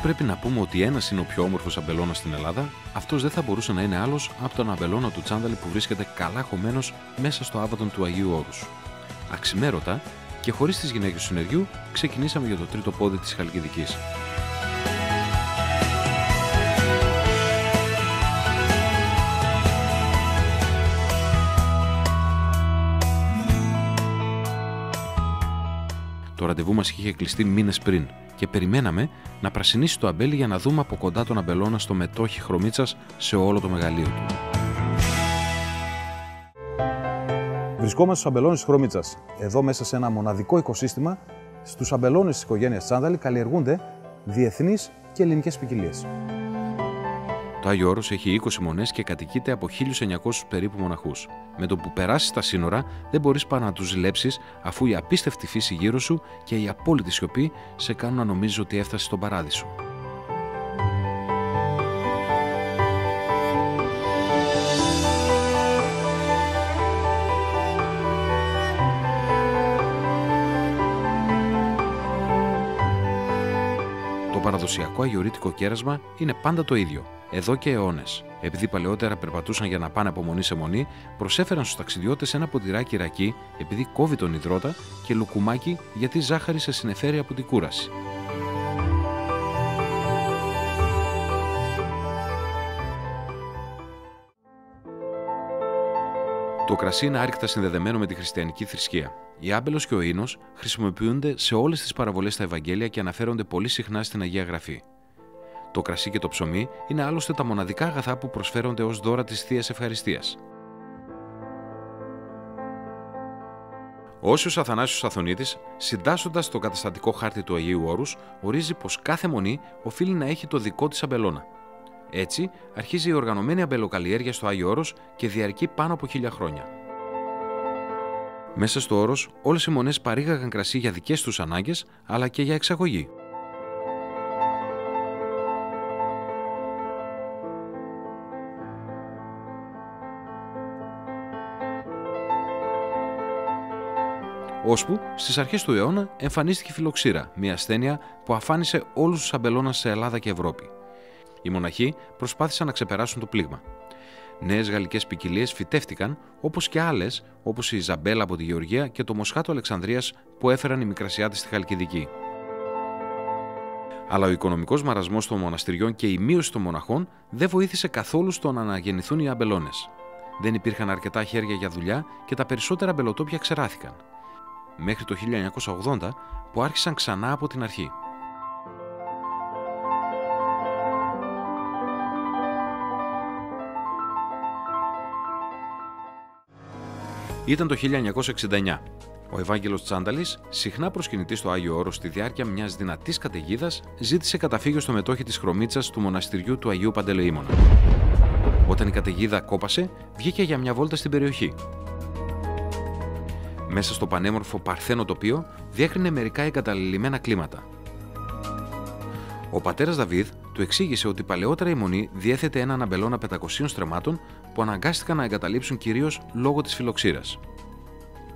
πρέπει να πούμε ότι ένας είναι ο πιο όμορφος αμπελώνας στην Ελλάδα, αυτός δεν θα μπορούσε να είναι άλλος από τον αμπελώνα του Τσάνταλη που βρίσκεται καλά χωμένος μέσα στο άβατον του Αγίου Όρους. Αξιμέρωτα και χωρίς τις γυναίκες του συνεργείου, ξεκινήσαμε για το τρίτο πόδι της Χαλκιδικής. Το ραντεβού μας είχε κλειστεί μήνες πριν και περιμέναμε να πρασινίσει το αμπέλι για να δούμε από κοντά τον αμπελώνα στο μετόχι Χρωμίτσας σε όλο το μεγαλείο του. Βρισκόμαστε στους αμπελώνες της Χρωμίτσας. Εδώ μέσα σε ένα μοναδικό οικοσύστημα, στους αμπελώνες της οικογένειας Τσάνταλη καλλιεργούνται διεθνείς και ελληνικές ποικιλίες. Το Άγιο Όρος έχει 20 μονές και κατοικείται από 1.900 περίπου μοναχούς. Με το που περάσεις τα σύνορα δεν μπορείς παρά να τους ζηλέψεις, αφού η απίστευτη φύση γύρω σου και η απόλυτη σιωπή σε κάνουν να νομίζεις ότι έφτασες στον παράδεισο. Το παραδοσιακό αγιορείτικο κέρασμα είναι πάντα το ίδιο, εδώ και αιώνες. Επειδή παλαιότερα περπατούσαν για να πάνε από μονή σε μονή, προσέφεραν στους ταξιδιώτες ένα ποτηράκι ρακί, επειδή κόβει τον υδρότα, και λουκουμάκι, γιατί ζάχαρη σε συνεφέρει από την κούραση. Το κρασί είναι άρρηκτα συνδεδεμένο με τη χριστιανική θρησκεία. Η άμπελος και ο ίνος χρησιμοποιούνται σε όλες τις παραβολές στα Ευαγγέλια και αναφέρονται πολύ συχνά στην Αγία Γραφή. Το κρασί και το ψωμί είναι άλλωστε τα μοναδικά αγαθά που προσφέρονται ως δώρα της Θείας Ευχαριστίας. Ο Όσιος Αθανάσιος Αθωνίτης, συντάσσοντας το καταστατικό χάρτη του Αγίου Όρους, ορίζει πως κάθε μονή οφείλει να έχει το δικό της αμπελώνα. Έτσι, αρχίζει η οργανωμένη αμπελοκαλλιέργεια στο Άγιο Όρος και διαρκεί πάνω από 1000 χρόνια. Μέσα στο Όρος, όλες οι μονές παρήγαγαν κρασί για δικές τους ανάγκες, αλλά και για εξαγωγή. Ώσπου στις αρχές του αιώνα εμφανίστηκε η φιλοξήρα, μια ασθένεια που αφάνισε όλους τους αμπελώνας σε Ελλάδα και Ευρώπη. Οι μοναχοί προσπάθησαν να ξεπεράσουν το πλήγμα. Νέες γαλλικές ποικιλίες φυτεύτηκαν, όπως και άλλες, όπως η Ιζαμπέλα από τη Γεωργία και το Μοσχάτο Αλεξανδρίας που έφεραν οι Μικρασιάτες στη Χαλκιδική. Αλλά ο οικονομικός μαρασμός των μοναστηριών και η μείωση των μοναχών δεν βοήθησε καθόλου στο να αναγεννηθούν οι αμπελώνες. Δεν υπήρχαν αρκετά χέρια για δουλειά και τα περισσότερα αμπελοτόπια ξεράθηκαν. Μέχρι το 1980 που άρχισαν ξανά από την αρχή. Ήταν το 1969. Ο Ευάγγελος Τσάνταλης, συχνά προσκυνητής στο Άγιο Όρος στη διάρκεια μιας δυνατής καταιγίδας, ζήτησε καταφύγιο στο μετόχι της Χρωμίτσας του μοναστηριού του Αγίου Παντελεήμωνα. Όταν η καταιγίδα κόπασε, βγήκε για μια βόλτα στην περιοχή. Μέσα στο πανέμορφο παρθένο τοπίο διέκρινε μερικά εγκαταλειμμένα κλίματα. Ο πατέρας Δαβίδ του εξήγησε ότι παλαιότερα η μονή διέθετε έναν αμπελώνα 500 στρεμμάτων που αναγκάστηκαν να εγκαταλείψουν κυρίως λόγω της φιλοξήρας.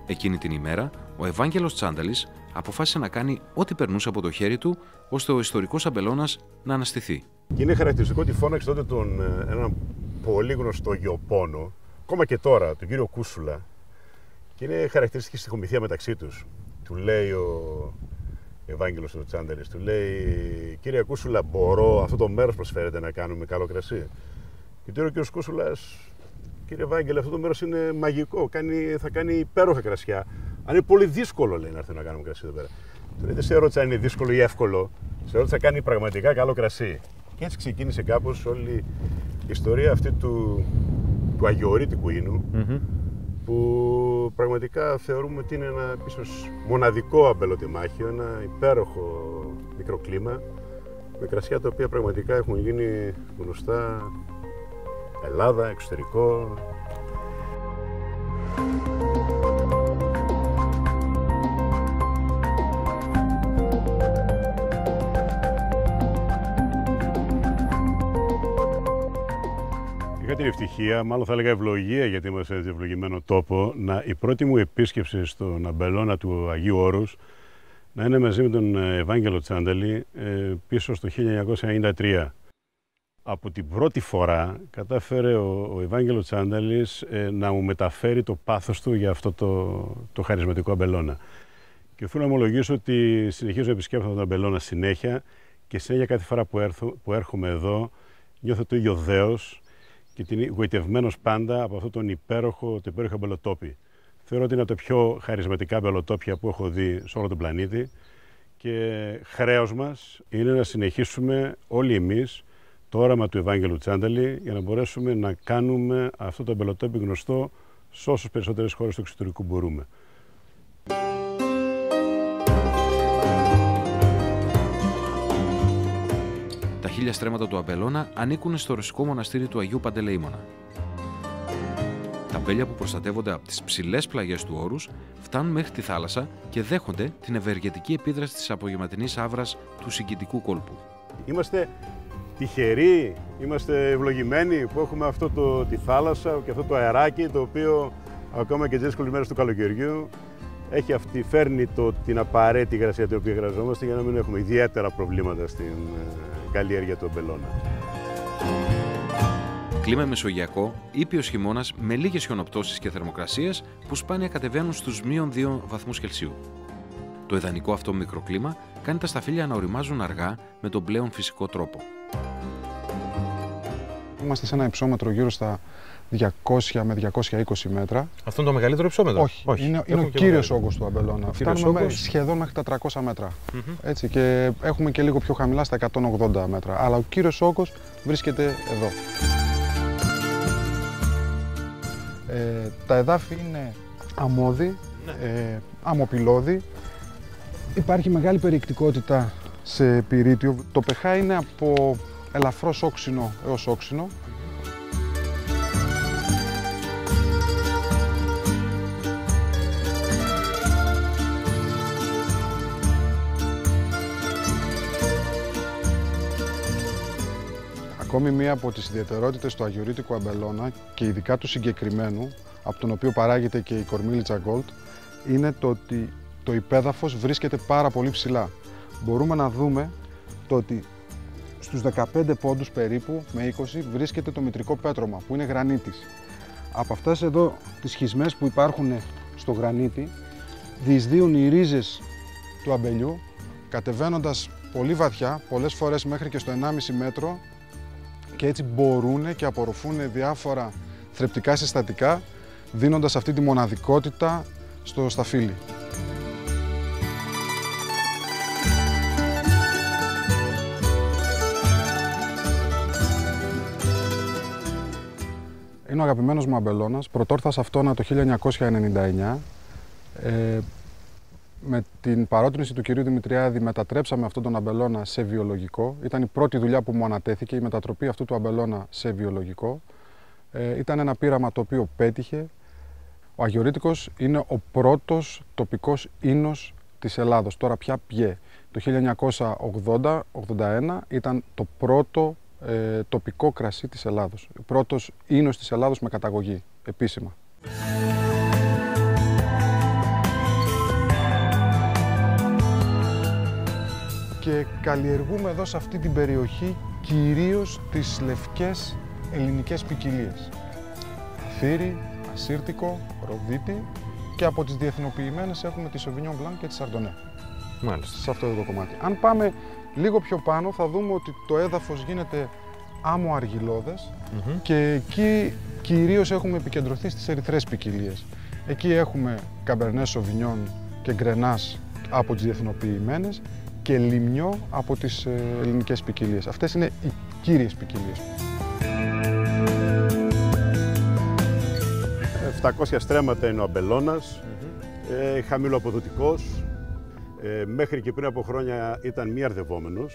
Εκείνη την ημέρα, ο Ευάγγελος Τσάνταλης αποφάσισε να κάνει ό,τι περνούσε από το χέρι του, ώστε ο ιστορικός αμπελώνας να αναστηθεί. Και είναι χαρακτηριστικό ότι φώναξε τότε έναν πολύ γνωστό γεωπόνο, ακόμα και τώρα, τον κύριο Κούσουλα, και είναι χαρακτηριστική στιχομηθεία μεταξύ τους. Του λέει ο Ευάγγελος του Τσάνταλης, του λέει: «Κύριε Κούσουλα, μπορώ, αυτό το μέρος προσφέρεται να κάνουμε καλό κρασί?» Και του λέει ο κύριος Κούσουλας: «Κύριε Ευάγγελε, αυτό το μέρος είναι μαγικό, θα κάνει υπέροχα κρασιά. Αν είναι πολύ δύσκολο, λέει, να έρθει να κάνουμε κρασί εδώ πέρα». Του λέει: «Δεν σε ρώτησα αν είναι δύσκολο ή εύκολο, σε ρώτησα κάνει πραγματικά καλό κρασί». Και έτσι ξεκίνησε κάπως όλη η ιστορία αυτή του αγιορείτικου ίνου, που πραγματικά θεωρούμε ότι είναι ένα ίσως μοναδικό αμπελοτεμάχιο, ένα υπέροχο μικροκλίμα με κρασιά τα οποία πραγματικά έχουν γίνει γνωστά Ελλάδα, εξωτερικό. Είχα την ευτυχία, μάλλον θα έλεγα ευλογία, γιατί είμαστε σε ευλογημένο τόπο, η πρώτη μου επίσκεψη στον αμπελώνα του Αγίου Όρους να είναι μαζί με τον Ευάγγελο Τσάνταλη πίσω στο 1993. Από την πρώτη φορά κατάφερε ο Ευάγγελο Τσάνταλης να μου μεταφέρει το πάθος του για αυτό το χαρισματικό αμπελώνα. Και οφείλω να ομολογήσω ότι συνεχίζω να επισκέπτομαι τον αμπελώνα συνέχεια και συνέχεια κάθε φορά που έρχομαι εδώ νιώθω το ίδιο δέος και την γοητευμένος πάντα από αυτό το υπέροχο αμπελοτόπι. Θεωρώ ότι είναι από τα πιο χαρισματικά αμπελοτόπια που έχω δει σε όλο τον πλανήτη και χρέος μας είναι να συνεχίσουμε όλοι εμείς το όραμα του Ευάγγελου Τσάνταλη για να μπορέσουμε να κάνουμε αυτό το αμπελοτόπι γνωστό σε όσες περισσότερες χώρες του εξωτερικού μπορούμε. Τα 1000 στρέμματα του αμπελώνα ανήκουν στο ρωσικό μοναστήρι του Αγίου Παντελεήμωνα. Τα αμπέλια που προστατεύονται από τις ψηλές πλαγιές του όρους φτάνουν μέχρι τη θάλασσα και δέχονται την ευεργετική επίδραση της απογευματινής άβρας του συγκητικού κόλπου. Είμαστε τυχεροί, είμαστε ευλογημένοι που έχουμε τη θάλασσα και αυτό το αεράκι το οποίο ακόμα και τις δύσκολες μέρες του καλοκαιριού φέρνει την απαραίτητη υγρασία την οποία χρειαζόμαστε για να μην έχουμε ιδιαίτερα προβλήματα στην καλλιέργεια του αμπελώνα. Κλίμα μεσογειακό, ήπιος χειμώνας με λίγες χιονοπτώσεις και θερμοκρασίες που σπάνια κατεβαίνουν στους -2 βαθμούς Κελσίου. Το ιδανικό αυτό μικροκλίμα κάνει τα σταφύλια να οριμάζουν αργά με τον πλέον φυσικό τρόπο. Είμαστε σε ένα υψόμετρο γύρω στα 200 με 220 μέτρα. Αυτό είναι το μεγαλύτερο υψόμετρο? Όχι. Είναι ο κύριος όγκος του αμπελώνα. Φτάνουμε σχεδόν μέχρι τα 300 μέτρα. Έτσι, και έχουμε και λίγο πιο χαμηλά στα 180 μέτρα. Αλλά ο κύριος όγκος βρίσκεται εδώ. Τα εδάφη είναι αμμώδη, αμμοπυλώδη. Υπάρχει μεγάλη περιεκτικότητα σε πυρίτιο. Το pH είναι από ελαφρώς όξινο έως όξινο. Ακόμη μία από τις ιδιαιτερότητες του αγιορείτικου αμπελώνα και ειδικά του συγκεκριμένου, από τον οποίο παράγεται και η κορμίλιτσα Gold, είναι το ότι το υπέδαφος βρίσκεται πάρα πολύ ψηλά. Μπορούμε να δούμε το ότι στους 15 πόντους περίπου με 20 βρίσκεται το μητρικό πέτρωμα που είναι γρανίτης. Από αυτές εδώ τις σχισμές που υπάρχουν στο γρανίτη διεισδύουν οι ρίζες του αμπελιού κατεβαίνοντας πολύ βαθιά, πολλές φορές μέχρι και στο 1,5 μέτρο, και έτσι μπορούν και απορροφούν διάφορα θρεπτικά συστατικά, δίνοντας αυτή τη μοναδικότητα στο σταφύλι. Είναι ο αγαπημένος μου αμπελώνας. Πρωτόρθασα αυτόνα το 1999. Με την παρότρινση του κυρίου Δημητριάδη μετατρέψαμε αυτόν τον αμπελώνα σε βιολογικό. Ήταν η πρώτη δουλειά που μου ανατέθηκε, η μετατροπή αυτού του αμπελώνα σε βιολογικό. Ήταν ένα πείραμα το οποίο πέτυχε. Ο αγιορείτικος είναι ο πρώτος τοπικός ίνος της Ελλάδος. Τώρα πια πιέ. Το 1980-81 ήταν το πρώτο τοπικό κρασί της Ελλάδος. Ο πρώτος ίνος της Ελλάδος με καταγωγή, επίσημα. Και καλλιεργούμε εδώ σε αυτή την περιοχή κυρίως τις λευκές ελληνικές ποικιλίες. Θήρι, ασύρτικο, ροδίτη και από τις διεθνοποιημένες έχουμε τη Sauvignon Blanc και τη Chardonnay. Μάλιστα. Σε αυτό το κομμάτι. Αν πάμε λίγο πιο πάνω θα δούμε ότι το έδαφος γίνεται άμμο αργυλώδες και εκεί κυρίως έχουμε επικεντρωθεί στις ερυθρές ποικιλίες. Εκεί έχουμε Cabernet Sauvignon και Grenache από τις διεθνοποιημένες και λιμνιό από τις ελληνικές ποικιλίες. Αυτές είναι οι κύριες ποικιλίες. 700 στρέμματα είναι ο αμπελώνας, χαμηλοαποδοτικός. Μέχρι και πριν από χρόνια ήταν μη αρδευόμενος.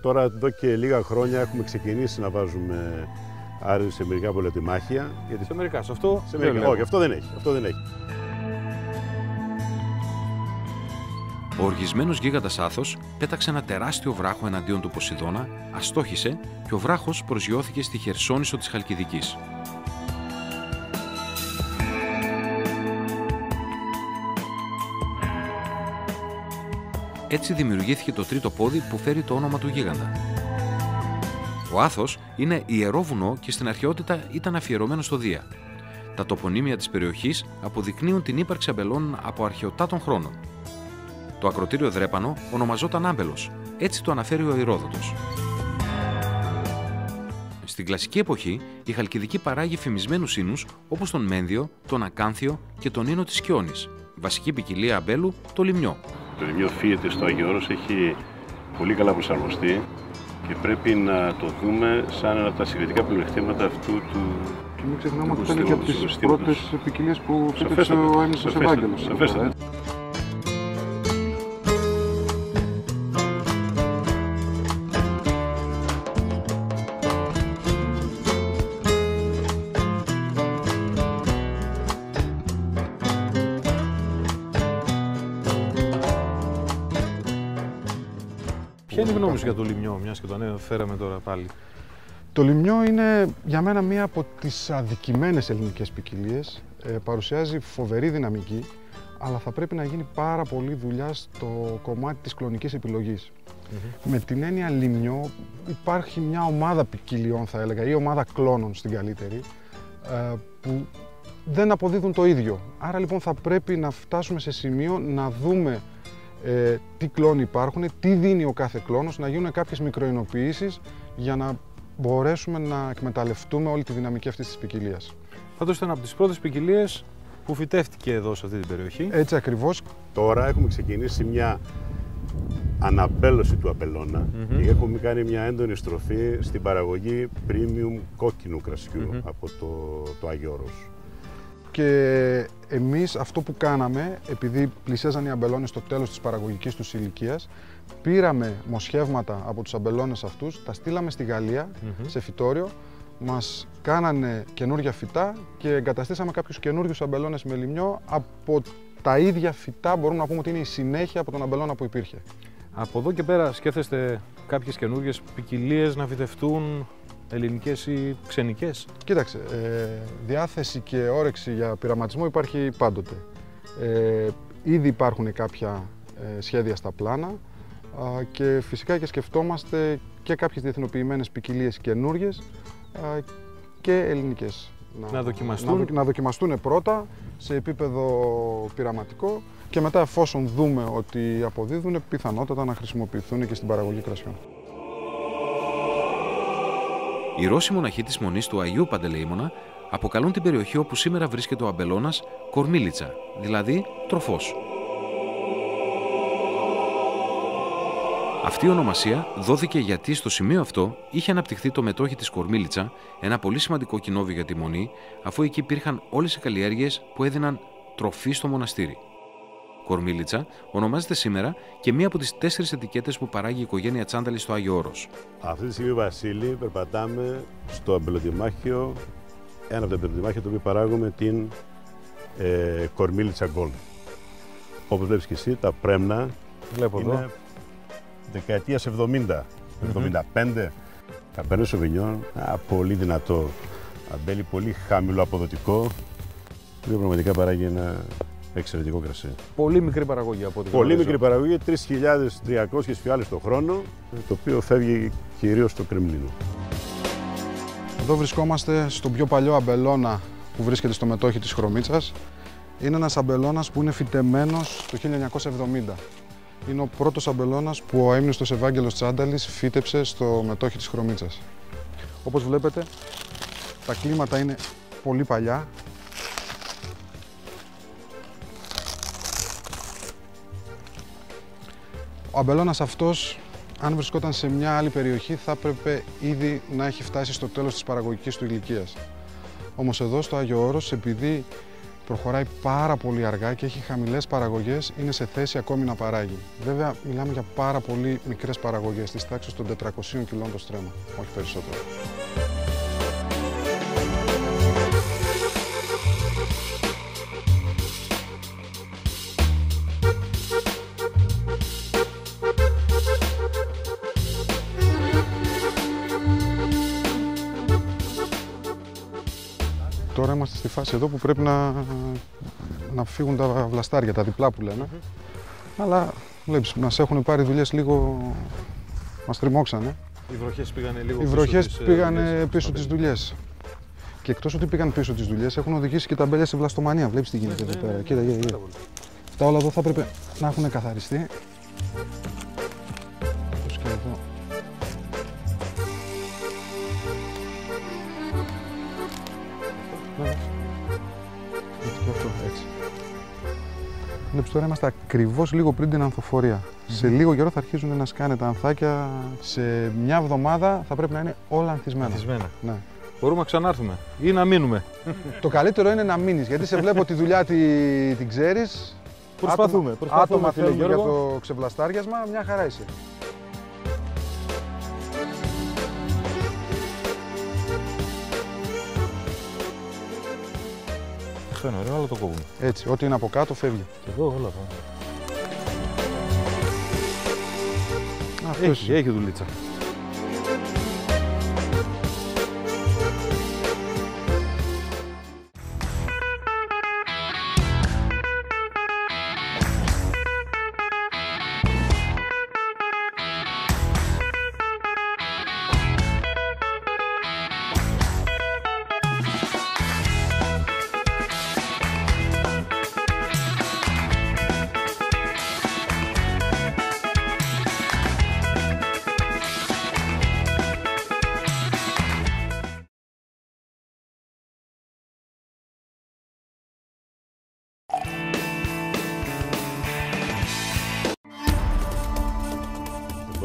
Τώρα εδώ και λίγα χρόνια έχουμε ξεκινήσει να βάζουμε άρδευση σε μερικά πολετιμάχια. Σε μερικά, σε αυτό όχι, αυτό δεν έχει. Ο οργισμένος γίγαντας Άθος πέταξε ένα τεράστιο βράχο εναντίον του Ποσειδώνα, αστόχησε και ο βράχος προσγειώθηκε στη Χερσόνησο της Χαλκιδικής. Έτσι δημιουργήθηκε το τρίτο πόδι που φέρει το όνομα του γίγαντα. Ο Άθος είναι ιερό βουνό και στην αρχαιότητα ήταν αφιερωμένο στο Δία. Τα τοπονύμια της περιοχής αποδεικνύουν την ύπαρξη αμπελώνων από αρχαιοτάτων χρόνων. Το ακρωτήριο Δρέπανο ονομαζόταν Άμπελος, έτσι το αναφέρει ο Ηρόδοτος. Στην κλασική εποχή, η Χαλκιδική παράγει φημισμένους ίνους όπως τον Μένδιο, τον Ακάνθιο και τον ίνο της Σκιώνης. Βασική ποικιλία αμπέλου, το λιμνιό. Το λιμνιό φύεται στο Άγιο Όρος, έχει πολύ καλά προσαρμοστεί και πρέπει να το δούμε σαν ένα από τα συγκριτικά πλεονεκτήματα αυτού του. Και μην ξεχνάμε ότι ήταν και από τις πρώτες ποικιλίες που φύτεψε ο Άγιος Ευάγγελος. Ποια είναι η γνώμη σου για το λιμνιό, μιας και το φέραμε τώρα πάλι? Το λιμνιό είναι για μένα μία από τις αδικημένες ελληνικές ποικιλίες. Παρουσιάζει φοβερή δυναμική, αλλά θα πρέπει να γίνει πάρα πολλή δουλειά στο κομμάτι της κλονικής επιλογής. Με την έννοια λιμνιό υπάρχει μια ομάδα ποικιλιών, θα έλεγα, ή ομάδα κλώνων στην καλύτερη, που δεν αποδίδουν το ίδιο. Άρα λοιπόν θα πρέπει να φτάσουμε σε σημείο να δούμε τι κλόνοι υπάρχουν, τι δίνει ο κάθε κλόνος, να γίνουν κάποιες μικροεινοποιήσεις για να μπορέσουμε να εκμεταλλευτούμε όλη τη δυναμική αυτής της ποικιλίας. Πάντως ήταν από τις πρώτες ποικιλίες που φυτεύτηκε εδώ σε αυτή την περιοχή. Έτσι ακριβώς. Τώρα έχουμε ξεκινήσει μια αναμπέλωση του αμπελώνα και έχουμε κάνει μια έντονη στροφή στην παραγωγή premium κόκκινου κρασιού από το Άγιο Όρος. Και εμείς αυτό που κάναμε, επειδή πλησίαζαν οι αμπελώνες στο τέλος της παραγωγικής τους ηλικίας, πήραμε μοσχεύματα από τους αμπελώνες αυτούς, τα στείλαμε στη Γαλλία, σε φυτόριο, μας κάνανε καινούργια φυτά και εγκαταστήσαμε κάποιους καινούριους αμπελώνες με λιμνιό από τα ίδια φυτά. Μπορούμε να πούμε ότι είναι η συνέχεια από τον αμπελώνα που υπήρχε. Από εδώ και πέρα σκέφτεστε κάποιες καινούργιες ποικιλίες να φυτευτούν, ελληνικές ή ξενικές? Κοίταξε, διάθεση και όρεξη για πειραματισμό υπάρχει πάντοτε. Ήδη υπάρχουν κάποια σχέδια στα πλάνα και φυσικά και σκεφτόμαστε και κάποιες διεθνοποιημένες ποικιλίες καινούργιες και ελληνικές. Να δοκιμαστούν πρώτα σε επίπεδο πειραματικό και μετά, εφόσον δούμε ότι αποδίδουν, πιθανότατα να χρησιμοποιηθούν και στην παραγωγή κρασιών. Οι Ρώσοι μοναχοί της Μονής του Αγίου Παντελεήμωνα αποκαλούν την περιοχή όπου σήμερα βρίσκεται ο αμπελώνας Κορμίλιτσα, δηλαδή τροφός. Αυτή η ονομασία δόθηκε γιατί στο σημείο αυτό είχε αναπτυχθεί το μετόχι της Κορμίλιτσα, ένα πολύ σημαντικό κοινόβιο για τη Μονή, αφού εκεί υπήρχαν όλες οι καλλιέργειες που έδιναν τροφή στο μοναστήρι. Κορμίλιτσα ονομάζεται σήμερα και μία από τις 4 ετικέτες που παράγει η οικογένεια Τσάνταλη στο Άγιο Όρος. Αυτή τη στιγμή, Βασίλη, περπατάμε στο αμπελοτιμάχιο, ένα από τα αμπελοτιμάχια το οποίο παράγουμε την Κορμίλιτσα Gold. Όπως βλέπεις και εσύ, τα πρέμνα είναι δεκαετίας 70, 75. Καπέρνε Σοβινιόν, πολύ δυνατό αμπέλι, πολύ χαμηλό αποδοτικό, που πραγματικά παράγει ένα εξαιρετικό κρασί. Πολύ μικρή παραγωγή από ό,τι Πολύ μικρή παραγωγή, 3.300 φιάλες το χρόνο, το οποίο φεύγει κυρίως στο Κρεμλίνο. Εδώ βρισκόμαστε στον πιο παλιό αμπελώνα που βρίσκεται στο μετόχι της Χρωμίτσας. Είναι ένας αμπελώνας που είναι φυτεμένος το 1970. Είναι ο πρώτος αμπελώνας που ο αείμνηστος Ευάγγελος Τσάνταλης φύτεψε στο μετόχι της Χρωμίτσας. Όπως βλέπετε, τα κλίματα είναι πολύ παλιά. Ο αμπελώνας αυτός, αν βρισκόταν σε μια άλλη περιοχή, θα έπρεπε ήδη να έχει φτάσει στο τέλος της παραγωγικής του ηλικίας. Όμως εδώ στο Άγιο Όρος, επειδή προχωράει πάρα πολύ αργά και έχει χαμηλές παραγωγές, είναι σε θέση ακόμη να παράγει. Βέβαια, μιλάμε για πάρα πολύ μικρές παραγωγές, της τάξης των 400 κιλών το στρέμμα, όχι περισσότερο. Τώρα είμαστε στη φάση εδώ που πρέπει να φύγουν τα βλαστάρια, τα διπλά που λέμε. Αλλά Βλέπεις, μας έχουν πάρει δουλειές λίγο, μας τριμώξανε. Οι βροχές πήγανε λίγο Οι βροχές πήγανε πίσω τις δουλειές. Και εκτός ότι πήγαν πίσω τις δουλειές, έχουν οδηγήσει και τα μπέλια σε βλαστομανία. Βλέπεις τι γίνεται εδώ πέρα. Κοίτα. Αυτά όλα εδώ θα έπρεπε να έχουν καθαριστεί. Όπως και εδώ. Και αυτό, έτσι. Βλέπεις, τώρα είμαστε ακριβώς λίγο πριν την ανθοφορία. Σε λίγο καιρό θα αρχίζουν να σκάνε τα ανθάκια. Σε μια εβδομάδα θα πρέπει να είναι όλα ανθισμένα. Ανθισμένα. Ναι. Μπορούμε να ξανάρθουμε ή να μείνουμε. Το καλύτερο είναι να μείνεις, γιατί σε βλέπω τη δουλειά την ξέρεις. Προσπαθούμε. Άτομα φίλε θέλουν για Γιώργο. το ξεβλαστάριασμα, μια χαρά είσαι. Αυτό είναι ωραίο, αλλά το κόβουμε. Έτσι, ό,τι είναι από κάτω φεύγει. Και εδώ όλα αυτά. Αυτός Έχει δουλίτσα.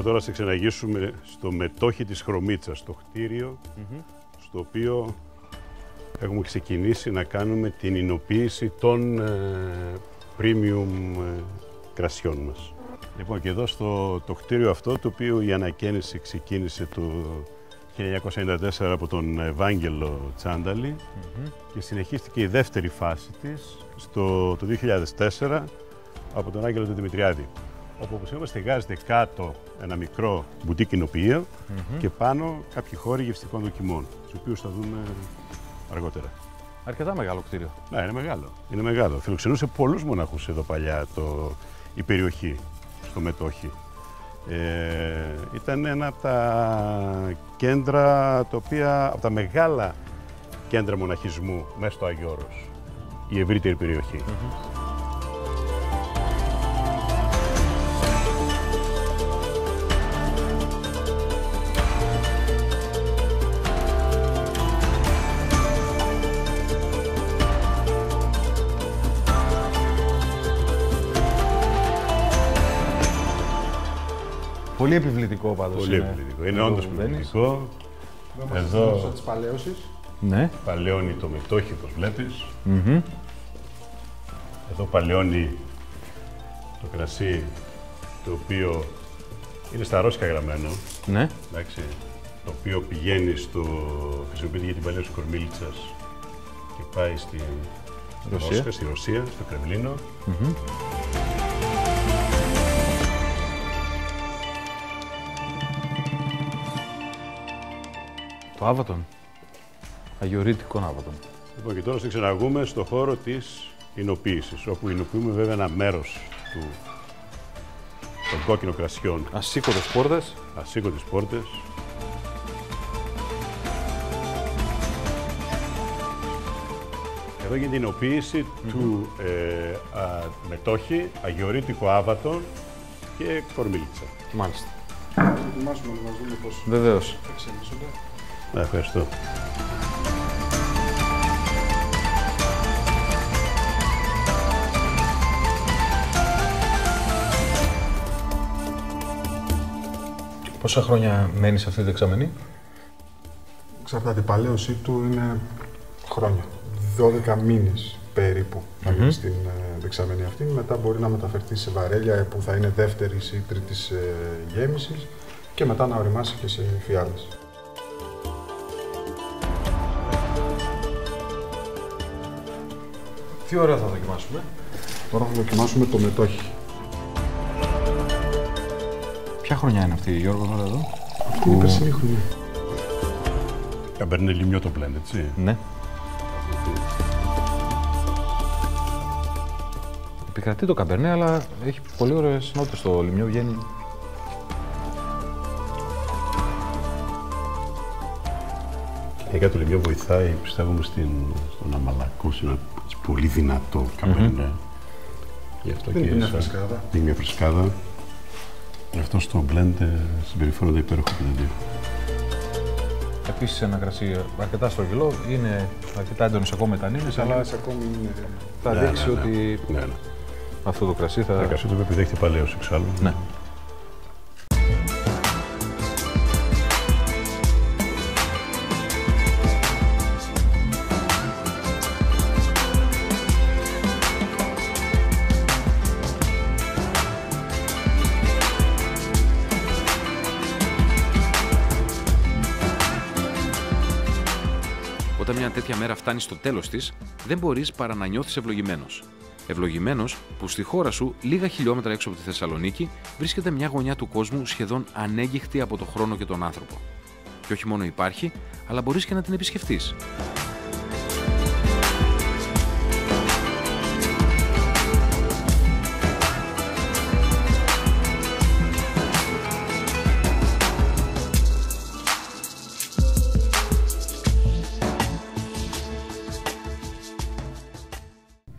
Τώρα σε ξεναγήσουμε στο μετόχι της Χρωμίτσας, το κτίριο στο οποίο έχουμε ξεκινήσει να κάνουμε την εινοποίηση των premium κρασιών μας. Λοιπόν, και εδώ το κτίριο αυτό, το οποίο η ανακαίνιση ξεκίνησε το 1994 από τον Ευάγγελο Τσάνταλη και συνεχίστηκε η δεύτερη φάση της το 2004 από τον Άγγελο του Δημητριάδη. Όπου, όπως είπαμε, στεγάζεται κάτω ένα μικρό μπουτίκ εινοποιείο και πάνω κάποιοι χώροι γευστικών δοκιμών, τους οποίους θα δούμε αργότερα. Αρκετά μεγάλο κτίριο. Ναι, είναι μεγάλο. Είναι μεγάλο. Φιλοξενούσε πολλούς μοναχούς εδώ παλιά η περιοχή, στο μετόχι. Ήταν ένα από τα κέντρα, από τα μεγάλα κέντρα μοναχισμού μέσα στο Άγιο Όρος, η ευρύτερη περιοχή. Πολύ επιβλητικό πάντως. Πολύ επιβλητικό. Είναι όντως επιβλητικό. Εδώ της παλαίωσης. Ναι. παλαιώνει το μετόχι, όπως βλέπεις. Εδώ παλαιώνει το κρασί, το οποίο είναι στα ρώσικα γραμμένο. Ναι. Εντάξει, το οποίο πηγαίνει χρησιμοποιείται για την παλαίωση της Κορμίλιτσας και πάει στη Ρωσία, στο Κρεμλίνο. Το Άβατον. Αγιορείτικον Άβατον. Λοιπόν, και τώρα σε ξαναγούμε στο χώρο της εινοποίησης, όπου εινοποιούμε βέβαια ένα μέρος των κόκκινων κρασιών. Ασήκωτες πόρτες. Ασήκωτες πόρτες. Εδώ γίνεται η εινοποίηση του μετόχι, αγιορείτικο Άβατον και Κορμίλιτσα. Μάλιστα. Θα ετοιμάσουμε να μας δούμε πώς Βεβαίως. θα ξεμίσονται. Ευχαριστώ. Πόσα χρόνια μένεις σε αυτή τη δεξαμενή? Εξαρτάται, η παλαίωσή του είναι χρόνια. 12 μήνες περίπου να γίνει στην δεξαμενή αυτή. Μετά μπορεί να μεταφερθεί σε βαρέλια που θα είναι δεύτερης ή τρίτης γέμισης και μετά να οριμάσει και σε φιάλες. Τι ώρα θα δοκιμάσουμε? Τώρα θα δοκιμάσουμε το μετόχι. Ποια χρονιά είναι αυτή, Γιώργο, τώρα εδώ? Αυτή είναι η περσινή χρονιά. Καμπέρνε λιμιό το blend, έτσι. Ναι. Επικρατεί το καμπερνέ, αλλά έχει πολύ ωραίες νότες στο λιμιό, βγαίνει. Γενικά το λιμιό βοηθάει, πιστεύουμε, στο να μαλακώσει ένα πολύ δυνατό καμπερνέ. Γι' αυτό είναι και μια φρεσκάδα. Είναι μια φρεσκάδα. Γι' αυτό στο blend συμπεριφέρονται υπέροχο και τα δύο. Επίσης ένα κρασί αρκετά στρογγυλό, είναι αρκετά έντονο ακόμα με τανίνες, αλλά ακόμη είναι... θα δείξει ότι αυτό το κρασί θα... Το κρασί το οποίο επιδέχεται παλαιός εξάλλου. Ναι. Όταν μια τέτοια μέρα φτάνει στο τέλος της, δεν μπορείς παρά να νιώθεις ευλογημένος. Ευλογημένος που στη χώρα σου, λίγα χιλιόμετρα έξω από τη Θεσσαλονίκη, βρίσκεται μια γωνιά του κόσμου σχεδόν ανέγγιχτη από τον χρόνο και τον άνθρωπο. Και όχι μόνο υπάρχει, αλλά μπορείς και να την επισκεφτείς.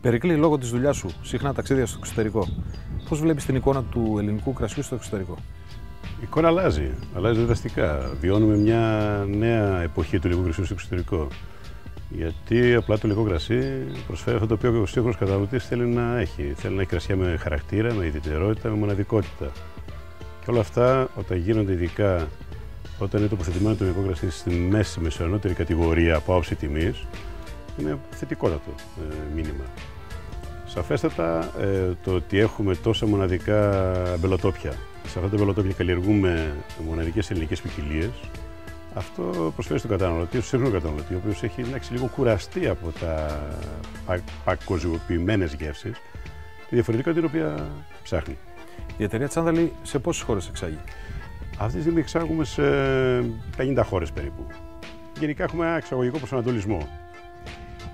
Περικλή, λόγω της δουλειάς σου, συχνά ταξίδια στο εξωτερικό. Πώς βλέπεις την εικόνα του ελληνικού κρασιού στο εξωτερικό? Η εικόνα αλλάζει δραστικά. Βιώνουμε μια νέα εποχή του ελληνικού κρασιού στο εξωτερικό. Γιατί απλά το ελληνικό κρασί προσφέρει αυτό το οποίο ο σύγχρονος καταναλωτής θέλει να έχει. Θέλει να έχει κρασιά με χαρακτήρα, με ιδιαιτερότητα, με μοναδικότητα. Και όλα αυτά όταν γίνονται, ειδικά όταν είναι τοποθετημένο το ελληνικό κρασί στη μέση μεσοανώτερη κατηγορία από άποψη τιμής, είναι θετικότατο μήνυμα. Σαφέστατα το ότι έχουμε τόσα μοναδικά αμπελοτόπια, σε αυτά τα αμπελοτόπια καλλιεργούμε μοναδικές ελληνικές ποικιλίες, αυτό προσφέρει στον καταναλωτή, στον σύγχρονο καταναλωτή, ο οποίος έχει λίγο κουραστεί από τα παγκοσμιοποιημένες γεύσεις, τη διαφορετικότητα την οποία ψάχνει. Η εταιρεία Τσάνταλη σε πόσες χώρες εξάγει? Αυτή τη στιγμή εξάγουμε σε 50 χώρες περίπου. Γενικά έχουμε ένα εξαγωγικό προσανατολισμό.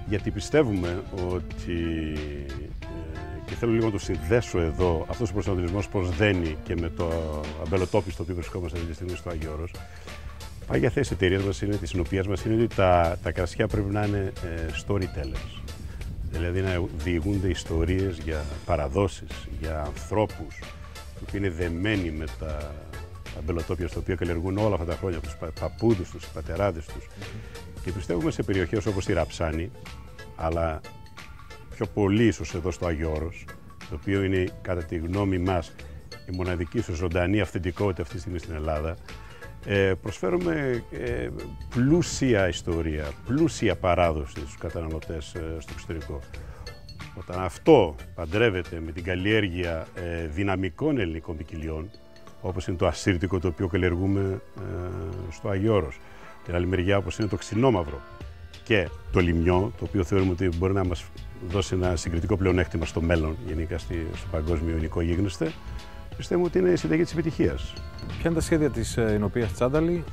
Γιατί πιστεύουμε ότι, και θέλω λίγο να το συνδέσω εδώ, αυτός ο προσανατολισμός προσδένει και με το αμπελοτόπι στο οποίο βρισκόμαστε αυτή τη στιγμή στο Άγιο Όρος. Πάγια θέση της εταιρείας μας είναι, της συνοπίας μας, είναι ότι τα κρασιά πρέπει να είναι storytellers. Δηλαδή να διηγούνται ιστορίες για παραδόσεις, για ανθρώπους που είναι δεμένοι με τα αμπελοτόπια στα οποία καλλιεργούν όλα αυτά τα χρόνια, τους παππούδους τους, πατεράδες τους. Και πιστεύουμε σε περιοχές όπως τη Ραψάνη, αλλά πιο πολύ ίσως εδώ στο Άγιο Όρος, το οποίο είναι κατά τη γνώμη μας η μοναδική ίσως ζωντανή αυθεντικότητα αυτή τη στιγμή στην Ελλάδα, προσφέρουμε πλούσια ιστορία, πλούσια παράδοση στους καταναλωτές στο εξωτερικό. Όταν αυτό παντρεύεται με την καλλιέργεια δυναμικών ελληνικών ποικιλιών, όπως είναι το ασύρτικο το οποίο καλλιεργούμε στο Άγιο Όρος, την άλλη μεριά όπως είναι το ξινόμαυρο και το λιμιό, το οποίο θεωρούμε ότι μπορεί να μας δώσει ένα συγκριτικό πλεονέκτημα στο μέλλον, γενικά στο παγκόσμιο ελληνικό γίγνεσθε, πιστεύουμε ότι είναι η συνταγή της επιτυχίας. Ποια είναι τα σχέδια της εινοποιίας Τσάνταλη